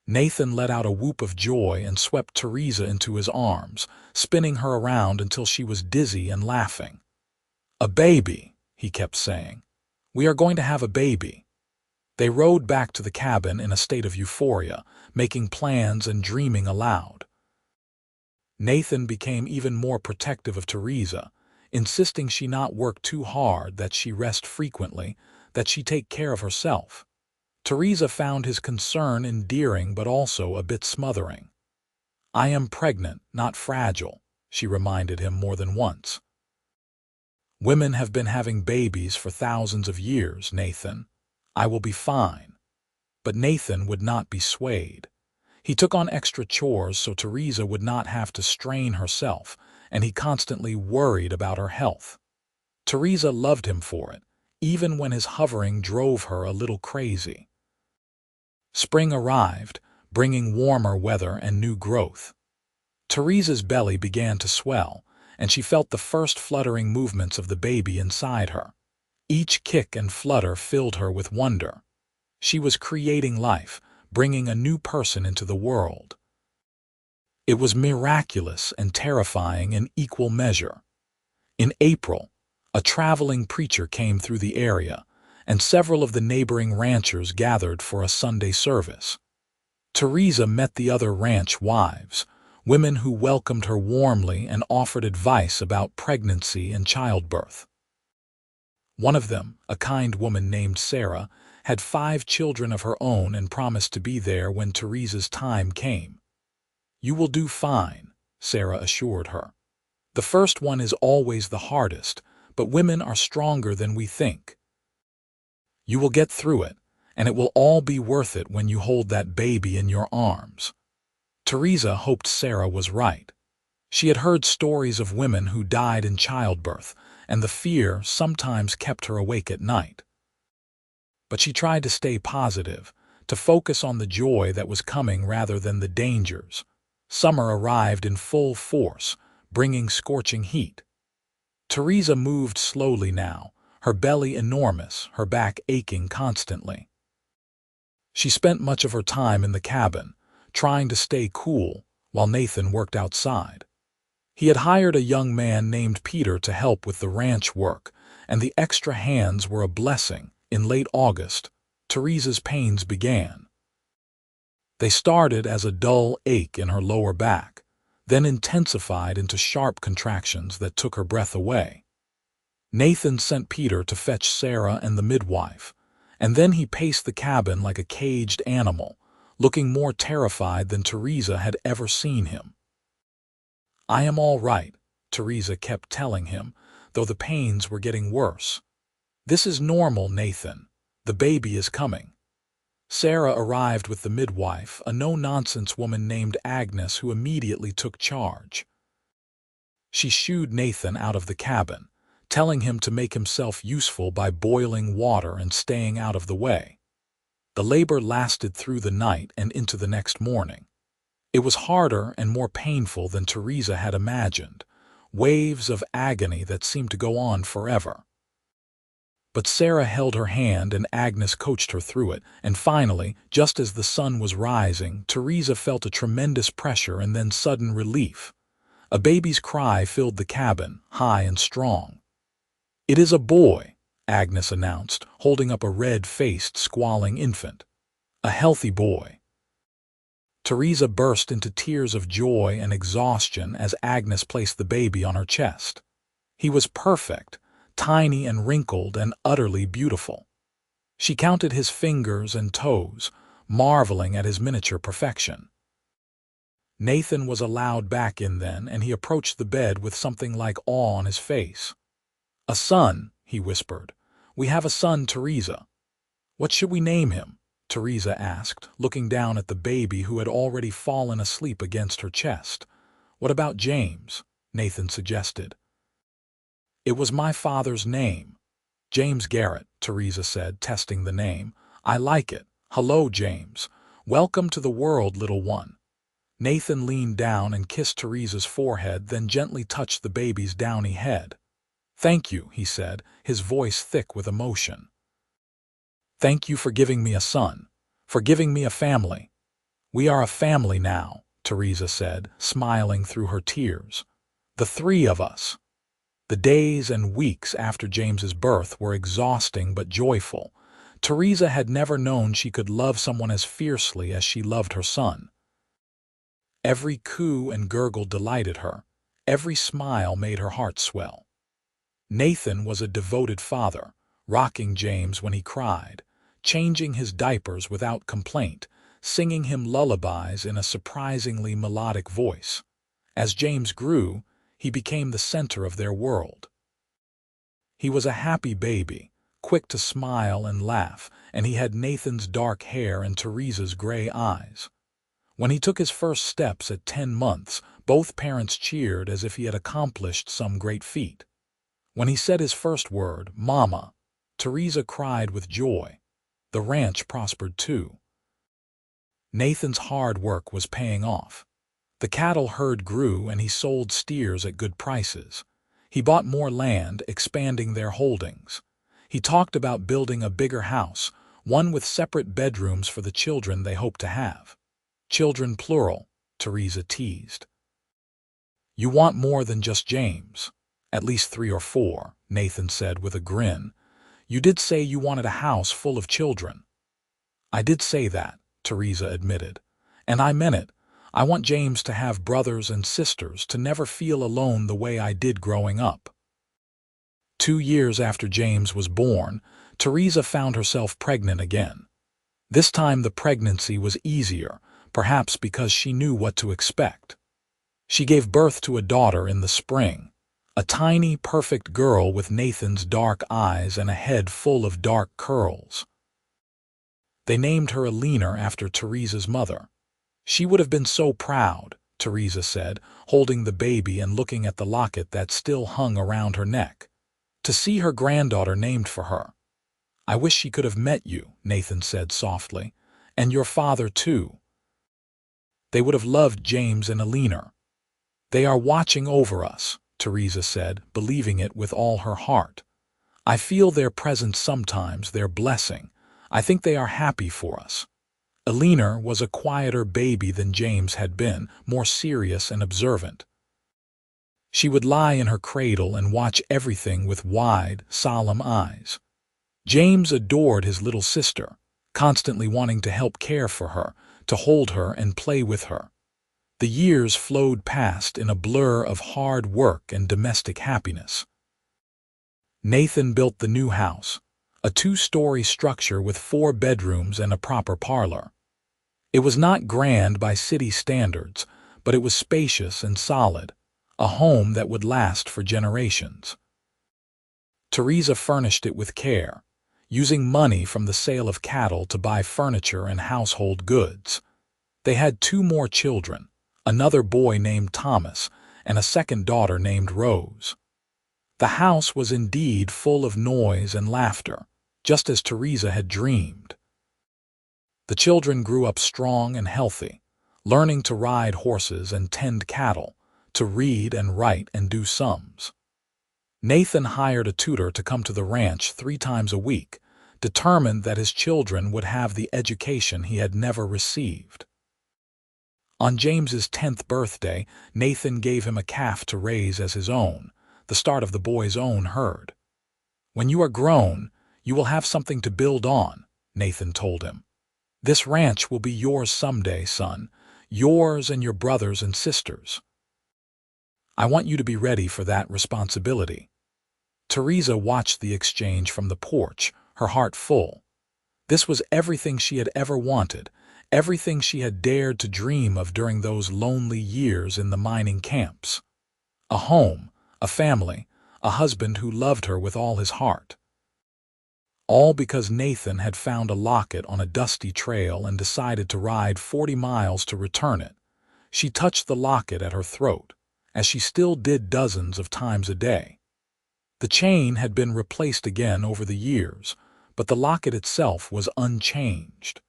Nathan let out a whoop of joy and swept Theresa into his arms, spinning her around until she was dizzy and laughing. A baby, he kept saying. We are going to have a baby. They rode back to the cabin in a state of euphoria, making plans and dreaming aloud. Nathan became even more protective of Theresa, insisting she not work too hard, that she rest frequently, that she take care of herself. Theresa found his concern endearing but also a bit smothering. I am pregnant, not fragile, she reminded him more than once. Women have been having babies for thousands of years, Nathan. I will be fine. But Nathan would not be swayed. He took on extra chores so Theresa would not have to strain herself, and he constantly worried about her health. Theresa loved him for it, even when his hovering drove her a little crazy. Spring arrived, bringing warmer weather and new growth. Theresa's belly began to swell, and she felt the first fluttering movements of the baby inside her. Each kick and flutter filled her with wonder. She was creating life, bringing a new person into the world. It was miraculous and terrifying in equal measure. In April, a traveling preacher came through the area, and several of the neighboring ranchers gathered for a Sunday service. Theresa met the other ranch wives, women who welcomed her warmly and offered advice about pregnancy and childbirth. One of them, a kind woman named Sarah, had 5 children of her own and promised to be there when Theresa's time came. You will do fine, Sarah assured her. The first one is always the hardest, but women are stronger than we think. You will get through it, and it will all be worth it when you hold that baby in your arms. Theresa hoped Sarah was right. She had heard stories of women who died in childbirth, and the fear sometimes kept her awake at night. But she tried to stay positive, to focus on the joy that was coming rather than the dangers. Summer arrived in full force, bringing scorching heat. Theresa moved slowly now, her belly enormous, her back aching constantly. She spent much of her time in the cabin, trying to stay cool, while Nathan worked outside. He had hired a young man named Peter to help with the ranch work, and the extra hands were a blessing. In late August, Theresa's pains began. They started as a dull ache in her lower back, then intensified into sharp contractions that took her breath away. Nathan sent Peter to fetch Sarah and the midwife, and then he paced the cabin like a caged animal, looking more terrified than Theresa had ever seen him. I am all right, Theresa kept telling him, though the pains were getting worse. This is normal, Nathan. The baby is coming. Sarah arrived with the midwife, a no-nonsense woman named Agnes who immediately took charge. She shooed Nathan out of the cabin, telling him to make himself useful by boiling water and staying out of the way. The labor lasted through the night and into the next morning. It was harder and more painful than Theresa had imagined, waves of agony that seemed to go on forever. But Sarah held her hand and Agnes coached her through it, and finally, just as the sun was rising, Theresa felt a tremendous pressure and then sudden relief. A baby's cry filled the cabin, high and strong. "It is a boy," Agnes announced, holding up a red-faced, squalling infant. "A healthy boy." Theresa burst into tears of joy and exhaustion as Agnes placed the baby on her chest. He was perfect, tiny and wrinkled and utterly beautiful. She counted his fingers and toes, marveling at his miniature perfection. Nathan was allowed back in then, and he approached the bed with something like awe on his face. "A son," he whispered. "We have a son, Theresa." "What should we name him?" Theresa asked, looking down at the baby who had already fallen asleep against her chest. "What about James?" Nathan suggested. "It was my father's name." "James Garrett," Theresa said, testing the name. "I like it. Hello, James. Welcome to the world, little one." Nathan leaned down and kissed Theresa's forehead, then gently touched the baby's downy head. "Thank you," he said, his voice thick with emotion. "Thank you for giving me a son, for giving me a family." "We are a family now," Theresa said, smiling through her tears. "The three of us." The days and weeks after James's birth were exhausting but joyful. Theresa had never known she could love someone as fiercely as she loved her son. Every coo and gurgle delighted her. Every smile made her heart swell. Nathan was a devoted father, rocking James when he cried, changing his diapers without complaint, singing him lullabies in a surprisingly melodic voice. As James grew, he became the center of their world. He was a happy baby, quick to smile and laugh, and he had Nathan's dark hair and Theresa's gray eyes. When he took his first steps at 10 months, both parents cheered as if he had accomplished some great feat. When he said his first word, "Mama," Theresa cried with joy. The ranch prospered too. Nathan's hard work was paying off. The cattle herd grew and he sold steers at good prices. He bought more land, expanding their holdings. He talked about building a bigger house, one with separate bedrooms for the children they hoped to have. Children plural, Theresa teased. "You want more than just James. At least 3 or 4, Nathan said with a grin. "You did say you wanted a house full of children." "I did say that," Theresa admitted. "And I meant it. I want James to have brothers and sisters, to never feel alone the way I did growing up." 2 years after James was born, Theresa found herself pregnant again. This time the pregnancy was easier, perhaps because she knew what to expect. She gave birth to a daughter in the spring, a tiny, perfect girl with Nathan's dark eyes and a head full of dark curls. They named her Alina after Theresa's mother. "She would have been so proud," Theresa said, holding the baby and looking at the locket that still hung around her neck. "To see her granddaughter named for her." "I wish she could have met you," Nathan said softly. "And your father too. They would have loved James and Alina." "They are watching over us," Theresa said, believing it with all her heart. "I feel their presence sometimes, their blessing. I think they are happy for us." Alina was a quieter baby than James had been, more serious and observant. She would lie in her cradle and watch everything with wide, solemn eyes. James adored his little sister, constantly wanting to help care for her, to hold her and play with her. The years flowed past in a blur of hard work and domestic happiness. Nathan built the new house, a 2-story structure with 4 bedrooms and a proper parlor. It was not grand by city standards, but it was spacious and solid, a home that would last for generations. Theresa furnished it with care, using money from the sale of cattle to buy furniture and household goods. They had 2 more children, another boy named Thomas and a second daughter named Rose. The house was indeed full of noise and laughter, just as Theresa had dreamed. The children grew up strong and healthy, learning to ride horses and tend cattle, to read and write and do sums. Nathan hired a tutor to come to the ranch 3 times a week, determined that his children would have the education he had never received. On James's 10th birthday, Nathan gave him a calf to raise as his own, the start of the boy's own herd. "When you are grown, you will have something to build on," Nathan told him. "This ranch will be yours someday, son, yours and your brothers and sisters. I want you to be ready for that responsibility." Theresa watched the exchange from the porch, her heart full. This was everything she had ever wanted, everything she had dared to dream of during those lonely years in the mining camps. A home, a family, a husband who loved her with all his heart. All because Nathan had found a locket on a dusty trail and decided to ride 40 miles to return it. She touched the locket at her throat, as she still did dozens of times a day. The chain had been replaced again over the years, but the locket itself was unchanged.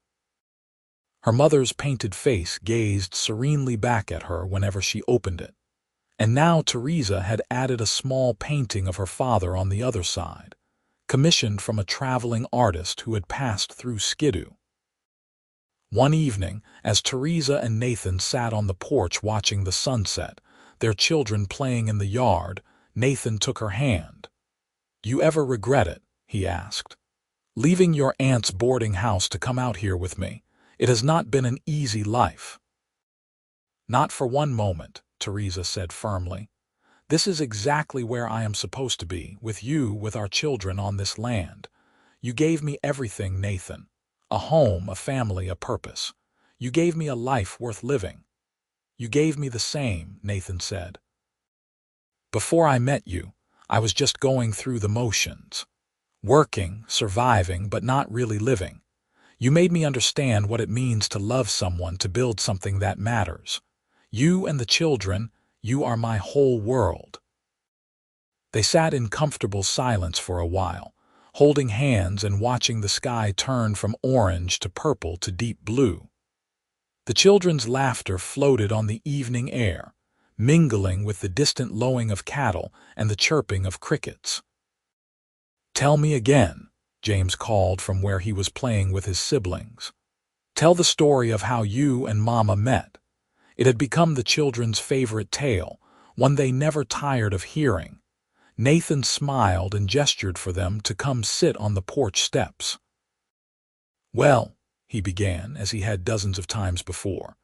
Her mother's painted face gazed serenely back at her whenever she opened it, and now Theresa had added a small painting of her father on the other side, commissioned from a traveling artist who had passed through Skidoo. One evening, as Theresa and Nathan sat on the porch watching the sunset, their children playing in the yard, Nathan took her hand. "You ever regret it?" he asked. "Leaving your aunt's boarding house to come out here with me. It has not been an easy life." "Not for one moment," Theresa said firmly. "This is exactly where I am supposed to be, with you, with our children on this land. You gave me everything, Nathan. A home, a family, a purpose. You gave me a life worth living." "You gave me the same," Nathan said. "Before I met you, I was just going through the motions. Working, surviving, but not really living. You made me understand what it means to love someone, to build something that matters. You and the children, you are my whole world." They sat in comfortable silence for a while, holding hands and watching the sky turn from orange to purple to deep blue. The children's laughter floated on the evening air, mingling with the distant lowing of cattle and the chirping of crickets. "Tell me again," James called from where he was playing with his siblings. "Tell the story of how you and Mama met." It had become the children's favorite tale, one they never tired of hearing. Nathan smiled and gestured for them to come sit on the porch steps. "Well," he began, as he had dozens of times before,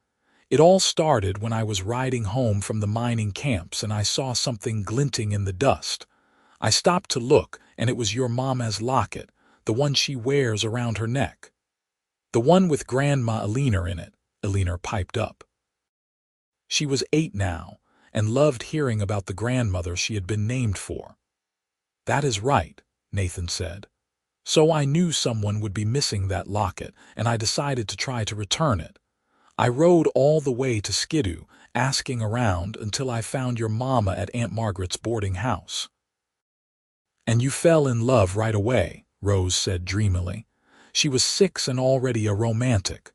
"it all started when I was riding home from the mining camps and I saw something glinting in the dust. I stopped to look, and it was your Mama's locket, the one she wears around her neck." "The one with Grandma Eleanor in it," Eleanor piped up. She was 8 now, and loved hearing about the grandmother she had been named for. "That is right," Nathan said. "So I knew someone would be missing that locket, and I decided to try to return it. I rode all the way to Skidoo, asking around until I found your Mama at Aunt Margaret's boarding house." "And you fell in love right away," Rose said dreamily. She was 6 and already a romantic.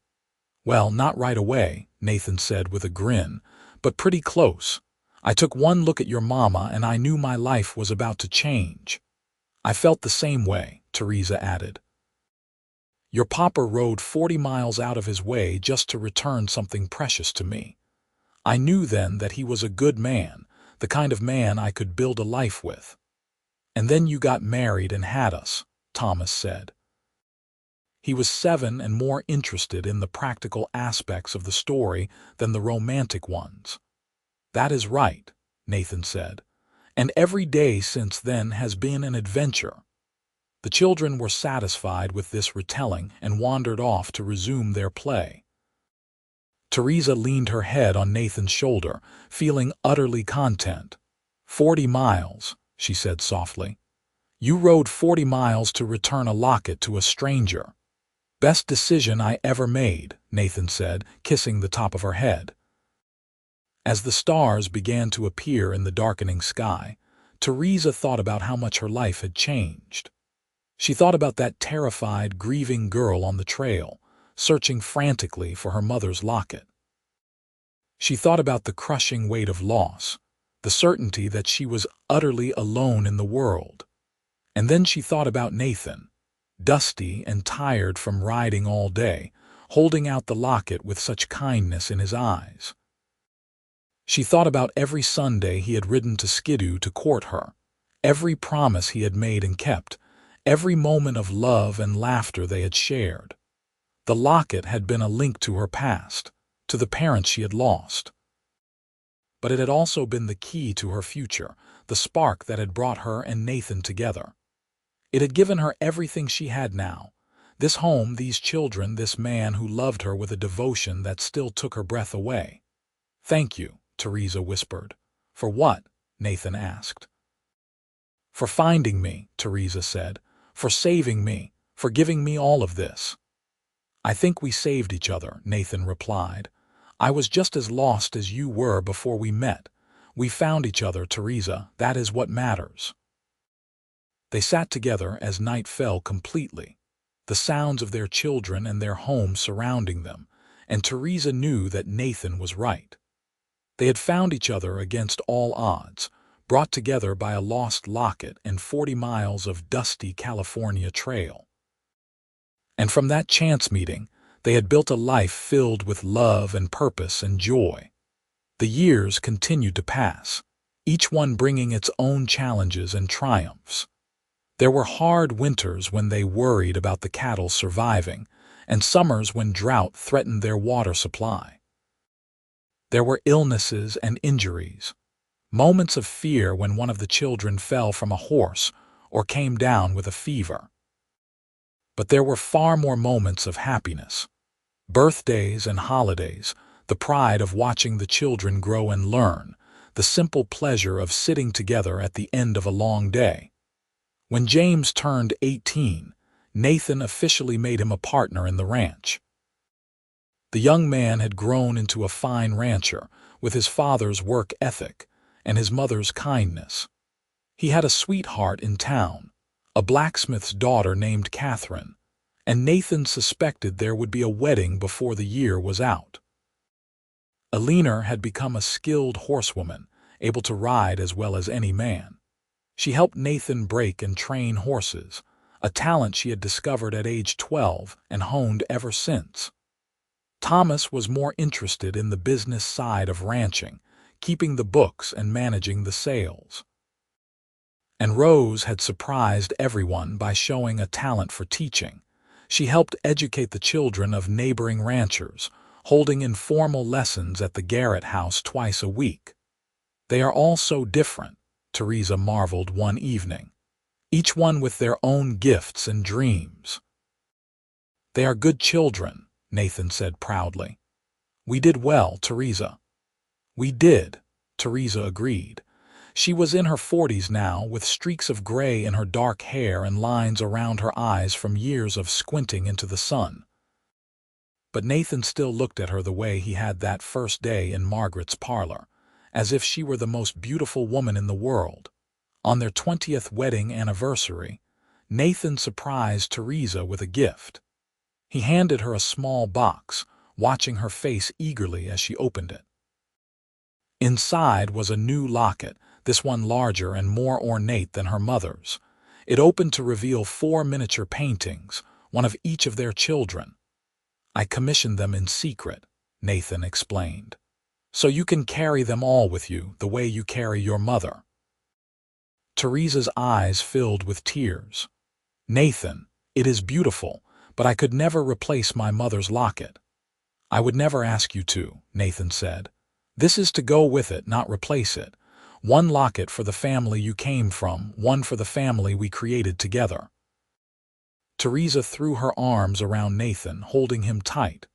"Well, not right away," Nathan said with a grin, "but pretty close. I took one look at your Mama and I knew my life was about to change." "I felt the same way," Theresa added. "Your papa rode 40 miles out of his way just to return something precious to me. I knew then that he was a good man, the kind of man I could build a life with." "And then you got married and had us," Thomas said. He was 7 and more interested in the practical aspects of the story than the romantic ones. "That is right," Nathan said, "and every day since then has been an adventure." The children were satisfied with this retelling and wandered off to resume their play. Theresa leaned her head on Nathan's shoulder, feeling utterly content. 40 miles, she said softly. You rode 40 miles to return a locket to a stranger. Best decision I ever made, Nathan said, kissing the top of her head. As the stars began to appear in the darkening sky, Theresa thought about how much her life had changed. She thought about that terrified, grieving girl on the trail, searching frantically for her mother's locket. She thought about the crushing weight of loss, the certainty that she was utterly alone in the world. And then she thought about Nathan, dusty and tired from riding all day, holding out the locket with such kindness in his eyes. She thought about every Sunday he had ridden to Skidoo to court her, every promise he had made and kept, every moment of love and laughter they had shared. The locket had been a link to her past, to the parents she had lost. But it had also been the key to her future, the spark that had brought her and Nathan together. It had given her everything she had now, this home, these children, this man who loved her with a devotion that still took her breath away. "Thank you," Theresa whispered. "For what?" Nathan asked. "For finding me," Theresa said. "For saving me, for giving me all of this." "I think we saved each other," Nathan replied. "I was just as lost as you were before we met. We found each other, Theresa. That is what matters." They sat together as night fell completely, the sounds of their children and their home surrounding them, and Theresa knew that Nathan was right. They had found each other against all odds, brought together by a lost locket and 40 miles of dusty California trail. And from that chance meeting, they had built a life filled with love and purpose and joy. The years continued to pass, each one bringing its own challenges and triumphs. There were hard winters when they worried about the cattle surviving, and summers when drought threatened their water supply. There were illnesses and injuries, moments of fear when one of the children fell from a horse or came down with a fever. But there were far more moments of happiness. Birthdays and holidays, the pride of watching the children grow and learn, the simple pleasure of sitting together at the end of a long day. When James turned 18, Nathan officially made him a partner in the ranch. The young man had grown into a fine rancher with his father's work ethic and his mother's kindness. He had a sweetheart in town, a blacksmith's daughter named Catherine, and Nathan suspected there would be a wedding before the year was out. Alina had become a skilled horsewoman, able to ride as well as any man. She helped Nathan break and train horses, a talent she had discovered at age 12 and honed ever since. Thomas was more interested in the business side of ranching, keeping the books and managing the sales. And Rose had surprised everyone by showing a talent for teaching. She helped educate the children of neighboring ranchers, holding informal lessons at the Garrett house twice a week. "They are all so different," Theresa marveled one evening, each one with their own gifts and dreams. "They are good children," Nathan said proudly. "We did well, Theresa." "We did," Theresa agreed. She was in her 40s now, with streaks of gray in her dark hair and lines around her eyes from years of squinting into the sun. But Nathan still looked at her the way he had that first day in Margaret's parlor, as if she were the most beautiful woman in the world. On their 20th wedding anniversary, Nathan surprised Theresa with a gift. He handed her a small box, watching her face eagerly as she opened it. Inside was a new locket, this one larger and more ornate than her mother's. It opened to reveal 4 miniature paintings, one of each of their children. "I commissioned them in secret," Nathan explained, "so you can carry them all with you the way you carry your mother." Theresa's eyes filled with tears. "Nathan, it is beautiful, but I could never replace my mother's locket." "I would never ask you to," Nathan said. "This is to go with it, not replace it. One locket for the family you came from, one for the family we created together." Theresa threw her arms around Nathan, holding him tight.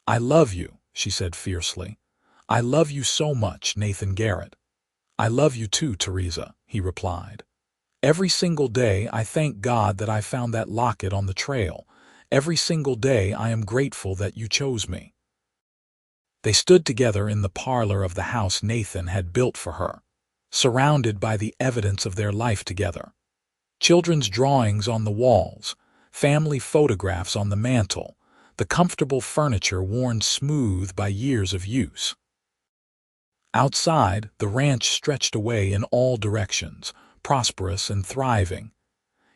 "I love you," she said fiercely. "I love you so much, Nathan Garrett." "I love you too, Theresa," he replied. Every single day I thank God that I found that locket on the trail. Every single day I am grateful that you chose me." They stood together in the parlor of the house Nathan had built for her, surrounded by the evidence of their life together. Children's drawings on the walls, family photographs on the mantel, the comfortable furniture worn smooth by years of use. Outside, the ranch stretched away in all directions, prosperous and thriving.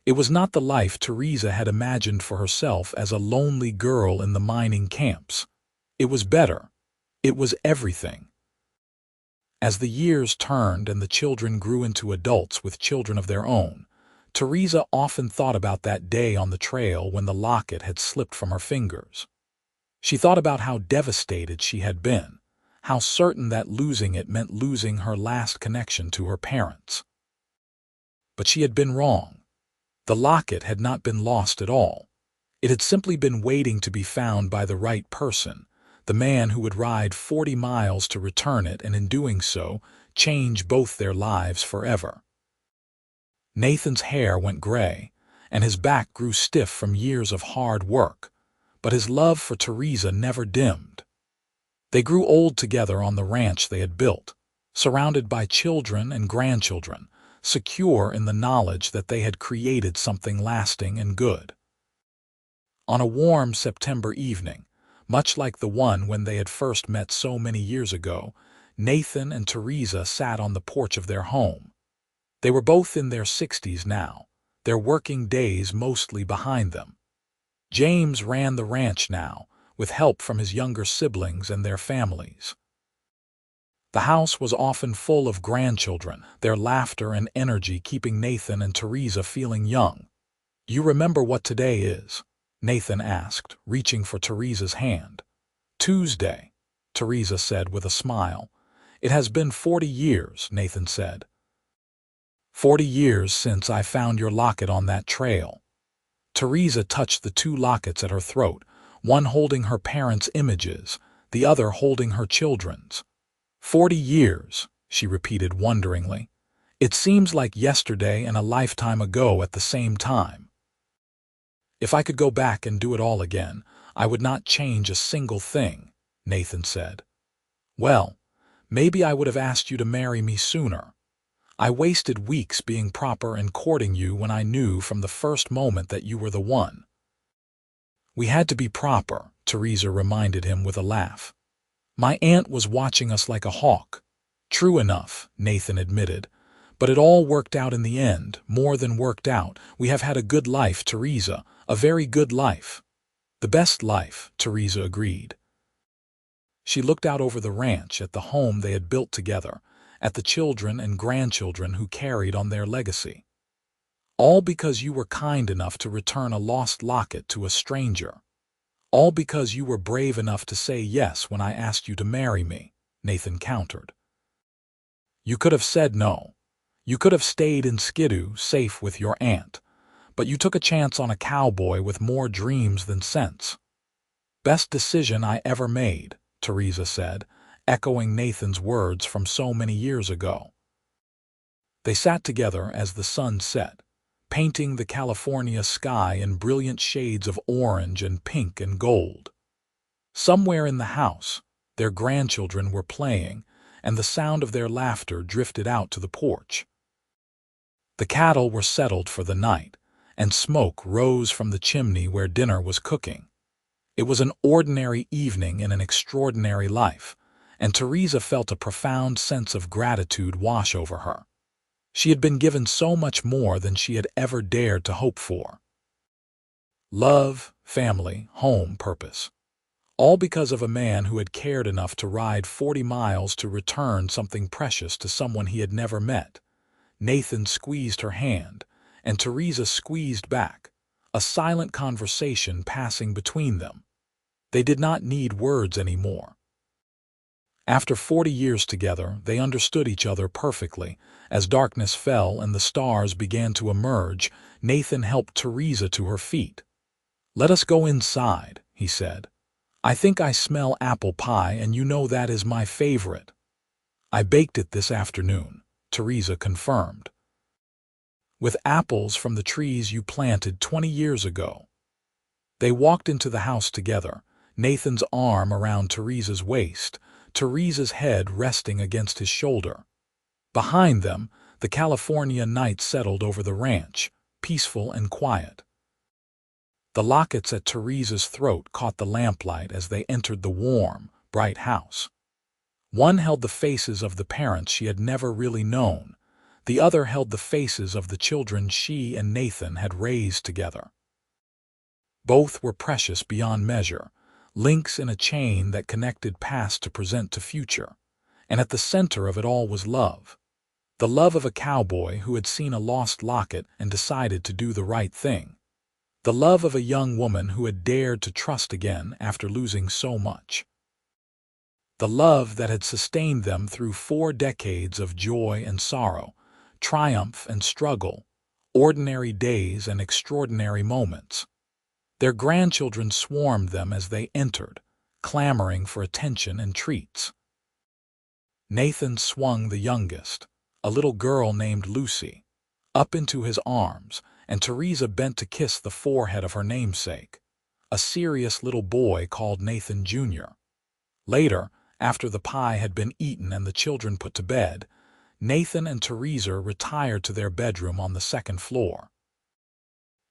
It was not the life Theresa had imagined for herself as a lonely girl in the mining camps. It was better. It was everything. As the years turned and the children grew into adults with children of their own, Theresa often thought about that day on the trail when the locket had slipped from her fingers. She thought about how devastated she had been, how certain that losing it meant losing her last connection to her parents. But she had been wrong. The locket had not been lost at all. It had simply been waiting to be found by the right person, the man who would ride 40 miles to return it and in doing so, change both their lives forever. Nathan's hair went gray, and his back grew stiff from years of hard work, but his love for Theresa never dimmed. They grew old together on the ranch they had built, surrounded by children and grandchildren, secure in the knowledge that they had created something lasting and good. On a warm September evening, much like the one when they had first met so many years ago, Nathan and Theresa sat on the porch of their home. They were both in their 60s now, their working days mostly behind them. James ran the ranch now, with help from his younger siblings and their families. The house was often full of grandchildren, their laughter and energy keeping Nathan and Theresa feeling young. "You remember what today is?" Nathan asked, reaching for Theresa's hand. "Tuesday," Theresa said with a smile. "It has been 40 years, Nathan said. 40 years since I found your locket on that trail." Theresa touched the two lockets at her throat, one holding her parents' images, the other holding her children's. 40 years, she repeated wonderingly. "It seems like yesterday and a lifetime ago at the same time." "If I could go back and do it all again, I would not change a single thing," Nathan said. "Well, maybe I would have asked you to marry me sooner. I wasted weeks being proper and courting you when I knew from the first moment that you were the one." "We had to be proper," Theresa reminded him with a laugh. "My aunt was watching us like a hawk." "True enough," Nathan admitted. "But it all worked out in the end, more than worked out. We have had a good life, Theresa, a very good life." "The best life," Theresa agreed. She looked out over the ranch at the home they had built together, at the children and grandchildren who carried on their legacy. "All because you were kind enough to return a lost locket to a stranger. All because you were brave enough to say yes when I asked you to marry me," Nathan countered. "You could have said no. You could have stayed in Skidoo, safe with your aunt. But you took a chance on a cowboy with more dreams than sense." "Best decision I ever made," Theresa said, echoing Nathan's words from so many years ago. They sat together as the sun set, painting the California sky in brilliant shades of orange and pink and gold. Somewhere in the house, their grandchildren were playing, and the sound of their laughter drifted out to the porch. The cattle were settled for the night, and smoke rose from the chimney where dinner was cooking. It was an ordinary evening in an extraordinary life, and Theresa felt a profound sense of gratitude wash over her. She had been given so much more than she had ever dared to hope for. Love, family, home, purpose. All because of a man who had cared enough to ride 40 miles to return something precious to someone he had never met. Nathan squeezed her hand, and Theresa squeezed back, a silent conversation passing between them. They did not need words anymore. After 40 years together, they understood each other perfectly. As darkness fell and the stars began to emerge, Nathan helped Theresa to her feet. "Let us go inside," he said. "I think I smell apple pie, and you know that is my favorite." "I baked it this afternoon," Theresa confirmed. with apples from the trees you planted 20 years ago." They walked into the house together, Nathan's arm around Theresa's waist, Theresa's head resting against his shoulder. Behind them, the California night settled over the ranch, peaceful and quiet. The lockets at Theresa's throat caught the lamplight as they entered the warm, bright house. One held the faces of the parents she had never really known. The other held the faces of the children she and Nathan had raised together. Both were precious beyond measure, links in a chain that connected past to present to future. And at the center of it all was love. The love of a cowboy who had seen a lost locket and decided to do the right thing. The love of a young woman who had dared to trust again after losing so much. The love that had sustained them through 4 decades of joy and sorrow, triumph and struggle, ordinary days and extraordinary moments. Their grandchildren swarmed them as they entered, clamoring for attention and treats. Nathan swung the youngest, a little girl named Lucy, up into his arms, and Theresa bent to kiss the forehead of her namesake, a serious little boy called Nathan Jr. Later, after the pie had been eaten and the children put to bed, Nathan and Theresa retired to their bedroom on the 2nd floor.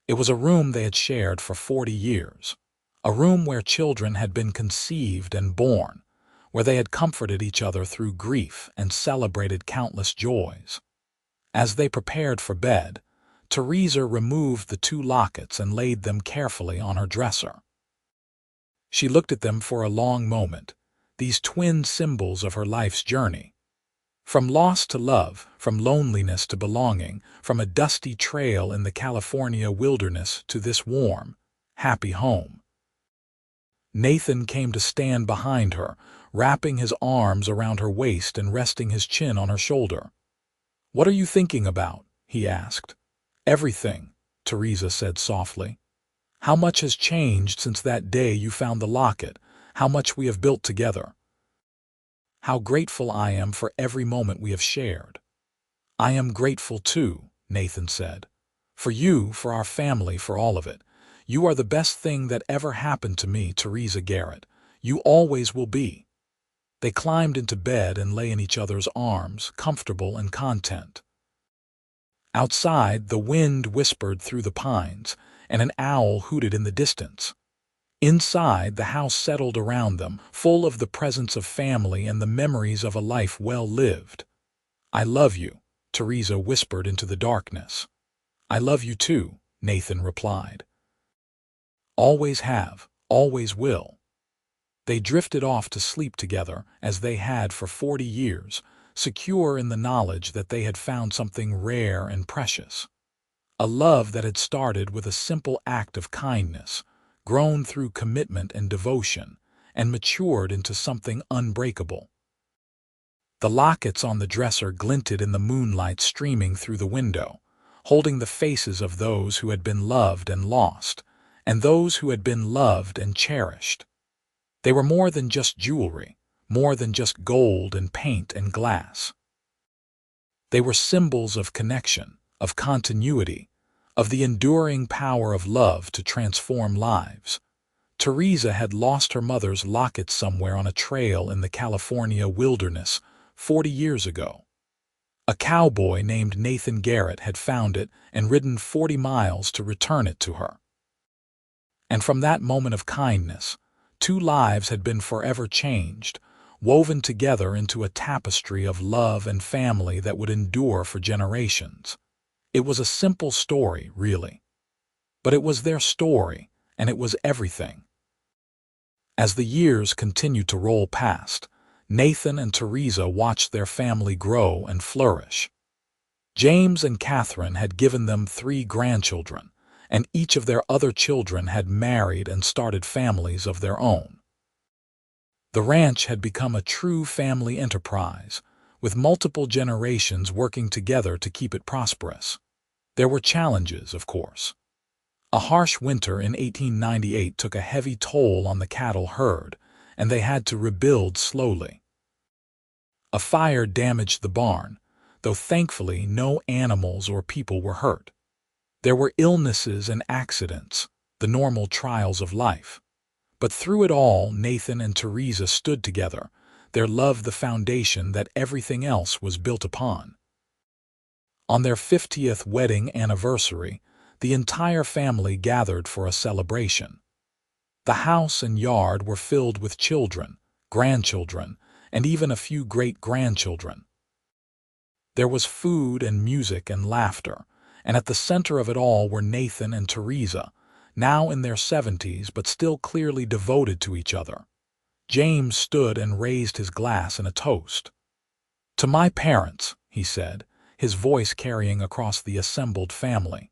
It was a room they had shared for 40 years, a room where children had been conceived and born, where they had comforted each other through grief and celebrated countless joys. As they prepared for bed, Theresa removed the 2 lockets and laid them carefully on her dresser. She looked at them for a long moment, these twin symbols of her life's journey. From loss to love, from loneliness to belonging, from a dusty trail in the California wilderness to this warm, happy home. Nathan came to stand behind her, wrapping his arms around her waist and resting his chin on her shoulder. "What are you thinking about?" he asked. "Everything," Theresa said softly. "How much has changed since that day you found the locket, how much we have built together. How grateful I am for every moment we have shared." "I am grateful too," Nathan said. "For you, for our family, for all of it. You are the best thing that ever happened to me, Theresa Garrett. You always will be." They climbed into bed and lay in each other's arms, comfortable and content. Outside, the wind whispered through the pines, and an owl hooted in the distance. Inside, the house settled around them, full of the presence of family and the memories of a life well lived. "I love you," Theresa whispered into the darkness. "I love you too," Nathan replied. "Always have, always will." They drifted off to sleep together, as they had for 40 years, secure in the knowledge that they had found something rare and precious. A love that had started with a simple act of kindness, grown through commitment and devotion, and matured into something unbreakable. The lockets on the dresser glinted in the moonlight streaming through the window, holding the faces of those who had been loved and lost, and those who had been loved and cherished. They were more than just jewelry, more than just gold and paint and glass. They were symbols of connection, of continuity, of the enduring power of love to transform lives. Theresa had lost her mother's locket somewhere on a trail in the California wilderness 40 years ago. A cowboy named Nathan Garrett had found it and ridden 40 miles to return it to her. And from that moment of kindness, 2 lives had been forever changed, woven together into a tapestry of love and family that would endure for generations. It was a simple story, really. But it was their story, and it was everything. As the years continued to roll past, Nathan and Theresa watched their family grow and flourish. James and Catherine had given them 3 grandchildren, and each of their other children had married and started families of their own. The ranch had become a true family enterprise, with multiple generations working together to keep it prosperous. There were challenges, of course. A harsh winter in 1898 took a heavy toll on the cattle herd, and they had to rebuild slowly. A fire damaged the barn, though thankfully no animals or people were hurt. There were illnesses and accidents, the normal trials of life. But through it all, Nathan and Theresa stood together, their love the foundation that everything else was built upon. On their 50th wedding anniversary, the entire family gathered for a celebration. The house and yard were filled with children, grandchildren, and even a few great-grandchildren. There was food and music and laughter, and at the center of it all were Nathan and Theresa, now in their 70s but still clearly devoted to each other. James stood and raised his glass in a toast. "To my parents," he said, his voice carrying across the assembled family.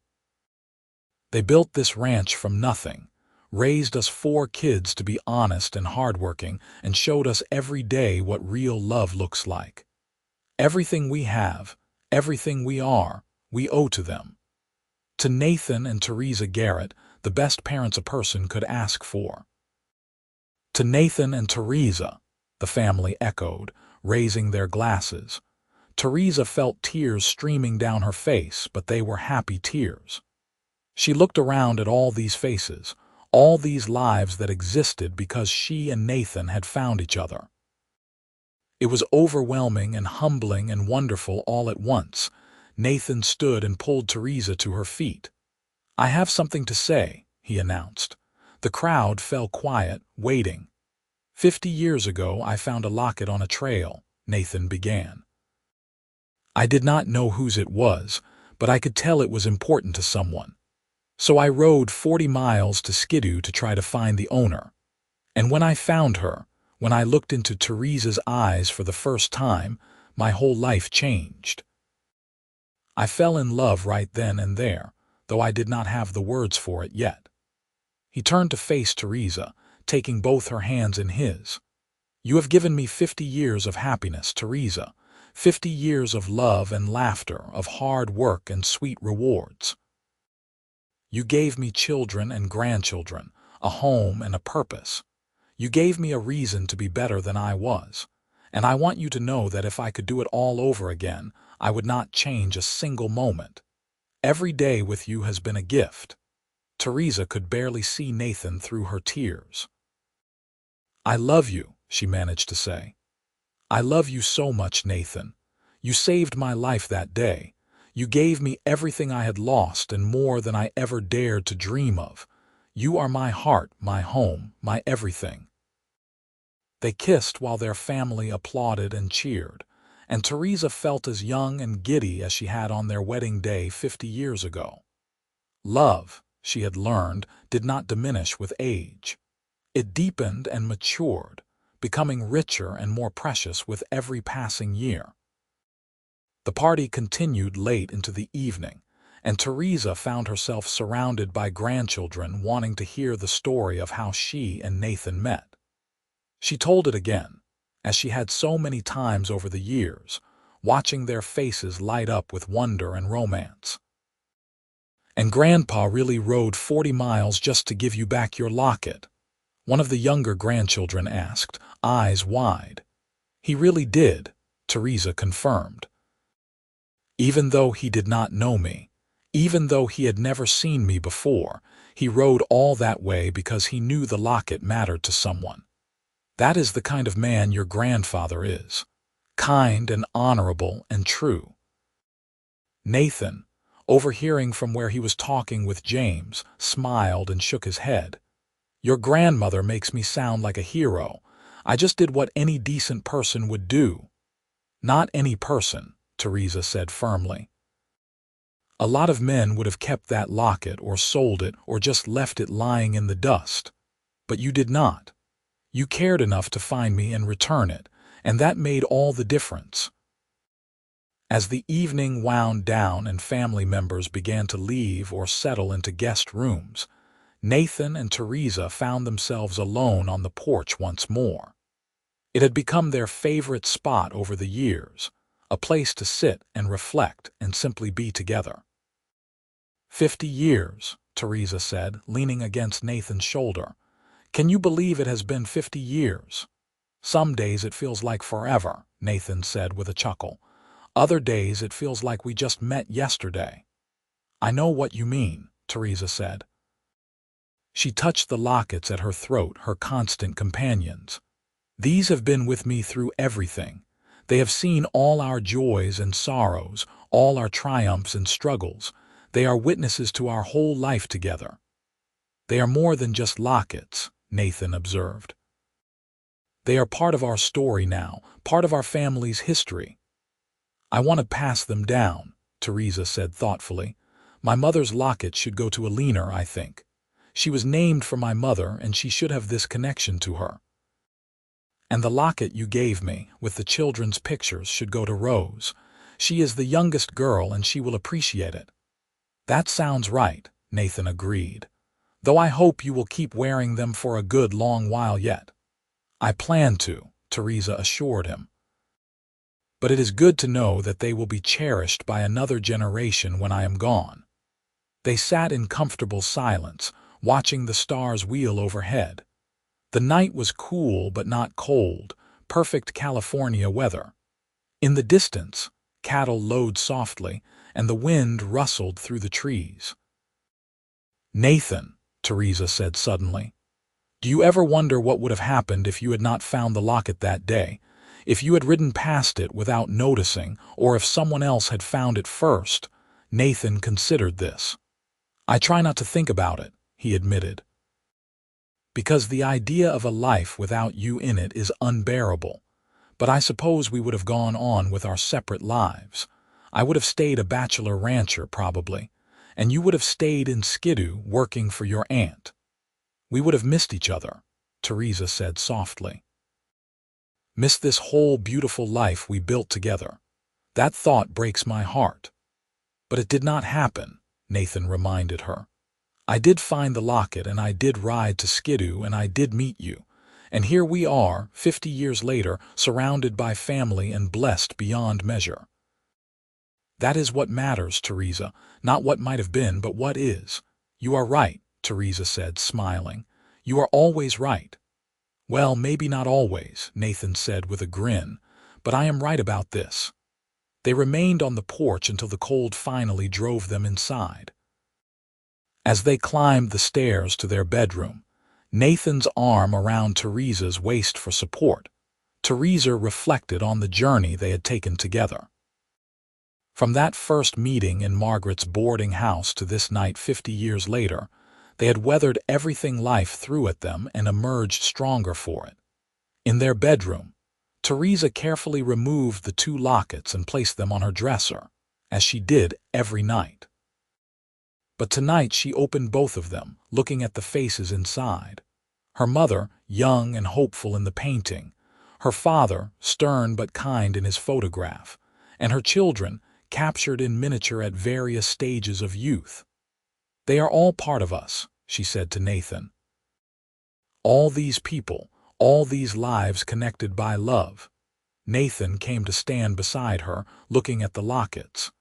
"They built this ranch from nothing, raised us 4 kids to be honest and hardworking, and showed us every day what real love looks like. Everything we have, everything we are, we owe to them." To Nathan and Theresa Garrett, the best parents a person could ask for. "To Nathan and Theresa," the family echoed, raising their glasses. Theresa felt tears streaming down her face, but they were happy tears. She looked around at all these faces, all these lives that existed because she and Nathan had found each other. It was overwhelming and humbling and wonderful all at once. Nathan stood and pulled Theresa to her feet. "I have something to say," he announced. The crowd fell quiet, waiting. "50 years ago I found a locket on a trail," Nathan began. "I did not know whose it was, but I could tell it was important to someone. So I rode 40 miles to Skidoo to try to find the owner. And when I found her, when I looked into Theresa's eyes for the first time, my whole life changed. I fell in love right then and there, though I did not have the words for it yet." He turned to face Theresa, taking both her hands in his. "You have given me 50 years of happiness, Theresa, 50 years of love and laughter, of hard work and sweet rewards. You gave me children and grandchildren, a home and a purpose. You gave me a reason to be better than I was. And I want you to know that if I could do it all over again, I would not change a single moment. Every day with you has been a gift." Theresa could barely see Nathan through her tears. "I love you," she managed to say. "I love you so much, Nathan. You saved my life that day. You gave me everything I had lost and more than I ever dared to dream of. You are my heart, my home, my everything." They kissed while their family applauded and cheered, and Theresa felt as young and giddy as she had on their wedding day 50 years ago. Love, she had learned, did not diminish with age. It deepened and matured, becoming richer and more precious with every passing year. The party continued late into the evening, and Theresa found herself surrounded by grandchildren wanting to hear the story of how she and Nathan met. She told it again, as she had so many times over the years, watching their faces light up with wonder and romance. "And Grandpa really rode 40 miles just to give you back your locket?" one of the younger grandchildren asked, eyes wide. "He really did," Theresa confirmed. "Even though he did not know me, even though he had never seen me before, he rode all that way because he knew the locket mattered to someone. That is the kind of man your grandfather is, kind and honorable and true." Nathan, overhearing from where he was talking with James, smiled and shook his head. "Your grandmother makes me sound like a hero. I just did what any decent person would do." "Not any person," Theresa said firmly. "A lot of men would have kept that locket or sold it or just left it lying in the dust. But you did not. You cared enough to find me and return it, and that made all the difference." As the evening wound down and family members began to leave or settle into guest rooms, Nathan and Theresa found themselves alone on the porch once more. It had become their favorite spot over the years, a place to sit and reflect and simply be together. 50 years, Theresa said, leaning against Nathan's shoulder. "Can you believe it has been 50 years? Some days it feels like forever," Nathan said with a chuckle. Other days it feels like we just met yesterday. I know what you mean, Theresa said. She touched the lockets at her throat, her constant companions. These have been with me through everything. They have seen all our joys and sorrows, all our triumphs and struggles. They are witnesses to our whole life together. They are more than just lockets, Nathan observed. They are part of our story now, part of our family's history. I want to pass them down, Theresa said thoughtfully. My mother's locket should go to Alina, I think. She was named for my mother, and she should have this connection to her. And the locket you gave me, with the children's pictures, should go to Rose. She is the youngest girl, and she will appreciate it. That sounds right, Nathan agreed. Though I hope you will keep wearing them for a good long while yet. I plan to, Theresa assured him. But it is good to know that they will be cherished by another generation when I am gone. They sat in comfortable silence, watching the stars wheel overhead. The night was cool but not cold, perfect California weather. In the distance, cattle lowed softly, and the wind rustled through the trees. Nathan, Theresa said suddenly, do you ever wonder what would have happened if you had not found the locket that day, if you had ridden past it without noticing, or if someone else had found it first? Nathan considered this. I try not to think about it, he admitted. Because the idea of a life without you in it is unbearable. But I suppose we would have gone on with our separate lives. I would have stayed a bachelor rancher, probably, and you would have stayed in Skidoo working for your aunt. We would have missed each other, Theresa said softly. Missed this whole beautiful life we built together. That thought breaks my heart. But it did not happen, Nathan reminded her. I did find the locket, and I did ride to Skidoo, and I did meet you. And here we are, 50 years later, surrounded by family and blessed beyond measure. That is what matters, Theresa, not what might have been, but what is. You are right, Theresa said, smiling. You are always right. Well, maybe not always, Nathan said with a grin, but I am right about this. They remained on the porch until the cold finally drove them inside. As they climbed the stairs to their bedroom, Nathan's arm around Theresa's waist for support, Theresa reflected on the journey they had taken together. From that first meeting in Margaret's boarding house to this night 50 years later, they had weathered everything life threw at them and emerged stronger for it. In their bedroom, Theresa carefully removed the 2 lockets and placed them on her dresser, as she did every night. But tonight she opened both of them, looking at the faces inside. Her mother, young and hopeful in the painting, her father, stern but kind in his photograph, and her children, captured in miniature at various stages of youth. They are all part of us, she said to Nathan. All these people, all these lives connected by love. Nathan came to stand beside her, looking at the lockets.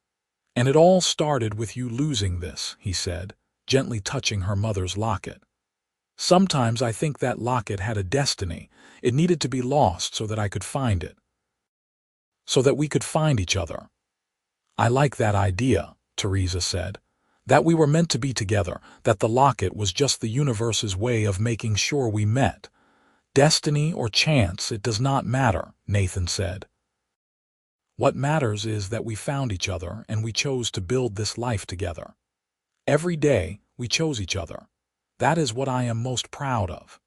And it all started with you losing this, he said, gently touching her mother's locket. Sometimes I think that locket had a destiny. It needed to be lost so that I could find it. So that we could find each other. I like that idea, Theresa said. That we were meant to be together, that the locket was just the universe's way of making sure we met. Destiny or chance, it does not matter, Nathan said. What matters is that we found each other and we chose to build this life together. Every day, we chose each other. That is what I am most proud of.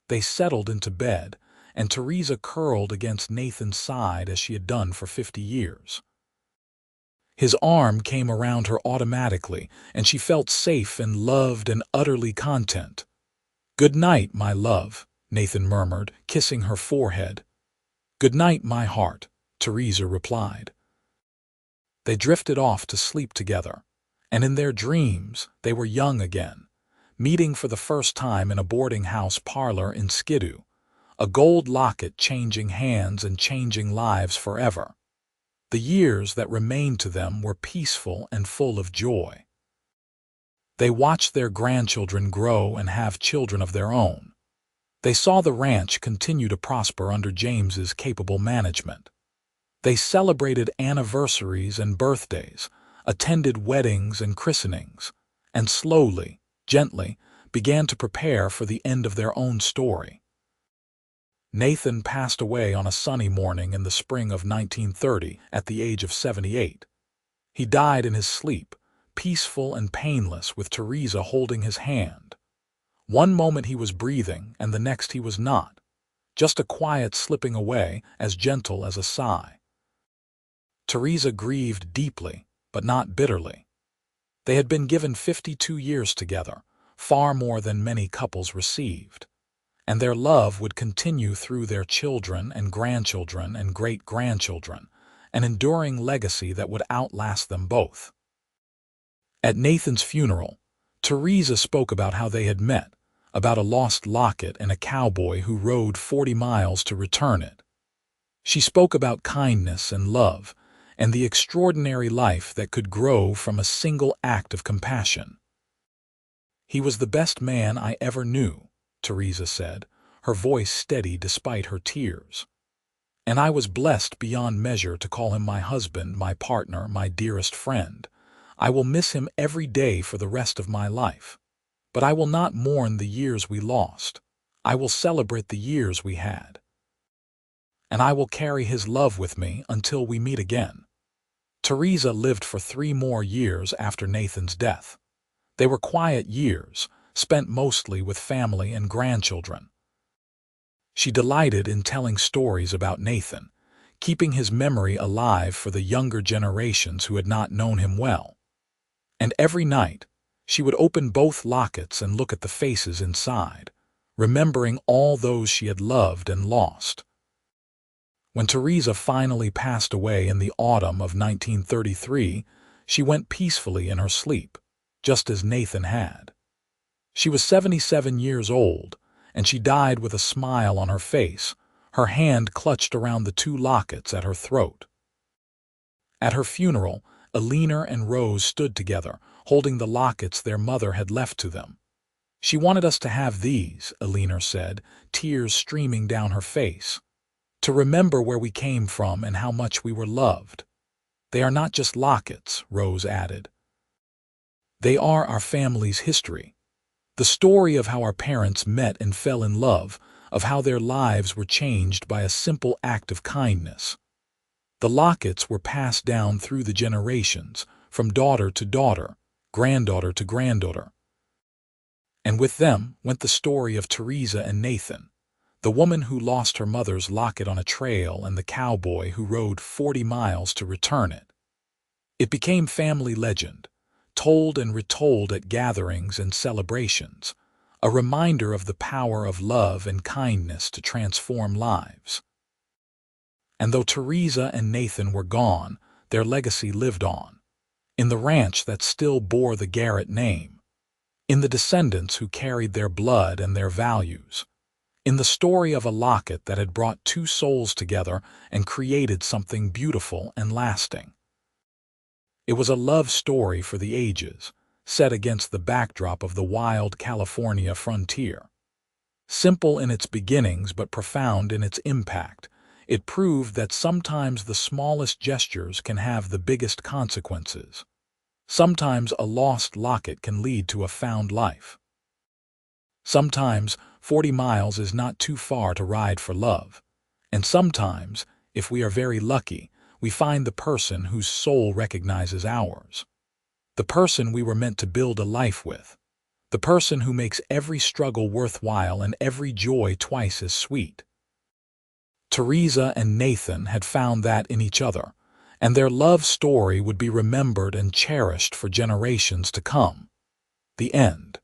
They settled into bed, and Theresa curled against Nathan's side as she had done for 50 years. His arm came around her automatically, and she felt safe and loved and utterly content. Good night, my love, Nathan murmured, kissing her forehead. Good night, my heart, Theresa replied. They drifted off to sleep together, and in their dreams they were young again, meeting for the first time in a boarding house parlor in Skidoo, a gold locket changing hands and changing lives forever. The years that remained to them were peaceful and full of joy. They watched their grandchildren grow and have children of their own. They saw the ranch continue to prosper under James's capable management. They celebrated anniversaries and birthdays, attended weddings and christenings, and slowly, gently, began to prepare for the end of their own story. Nathan passed away on a sunny morning in the spring of 1930 at the age of 78. He died in his sleep, peaceful and painless, with Theresa holding his hand. One moment he was breathing, and the next he was not, just a quiet slipping away, as gentle as a sigh. Theresa grieved deeply, but not bitterly. They had been given 52 years together, far more than many couples received, and their love would continue through their children and grandchildren and great-grandchildren, an enduring legacy that would outlast them both. At Nathan's funeral, Theresa spoke about how they had met, about a lost locket and a cowboy who rode 40 miles to return it. She spoke about kindness and love, and the extraordinary life that could grow from a single act of compassion. "He was the best man I ever knew," Theresa said, her voice steady despite her tears. "And I was blessed beyond measure to call him my husband, my partner, my dearest friend. I will miss him every day for the rest of my life. But I will not mourn the years we lost. I will celebrate the years we had. And I will carry his love with me until we meet again." Theresa lived for 3 more years after Nathan's death. They were quiet years, spent mostly with family and grandchildren. She delighted in telling stories about Nathan, keeping his memory alive for the younger generations who had not known him well. And every night, she would open both lockets and look at the faces inside, remembering all those she had loved and lost. When Theresa finally passed away in the autumn of 1933, she went peacefully in her sleep, just as Nathan had. She was 77 years old, and she died with a smile on her face, her hand clutched around the 2 lockets at her throat. At her funeral, Eleanor and Rose stood together, holding the lockets their mother had left to them. "She wanted us to have these," Eleanor said, tears streaming down her face, "to remember where we came from and how much we were loved." "They are not just lockets," Rose added. "They are our family's history. The story of how our parents met and fell in love, of how their lives were changed by a simple act of kindness. The lockets were passed down through the generations, from daughter to daughter, granddaughter to granddaughter. And with them went the story of Theresa and Nathan, the woman who lost her mother's locket on a trail and the cowboy who rode 40 miles to return it. It became family legend, told and retold at gatherings and celebrations, a reminder of the power of love and kindness to transform lives. And though Theresa and Nathan were gone, their legacy lived on, in the ranch that still bore the Garrett name, in the descendants who carried their blood and their values, in the story of a locket that had brought 2 souls together and created something beautiful and lasting. It was a love story for the ages, set against the backdrop of the wild California frontier. Simple in its beginnings but profound in its impact, it proved that sometimes the smallest gestures can have the biggest consequences. Sometimes a lost locket can lead to a found life. Sometimes 40 miles is not too far to ride for love. And sometimes, if we are very lucky, we find the person whose soul recognizes ours. The person we were meant to build a life with. The person who makes every struggle worthwhile and every joy twice as sweet. Theresa and Nathan had found that in each other, and their love story would be remembered and cherished for generations to come. The end.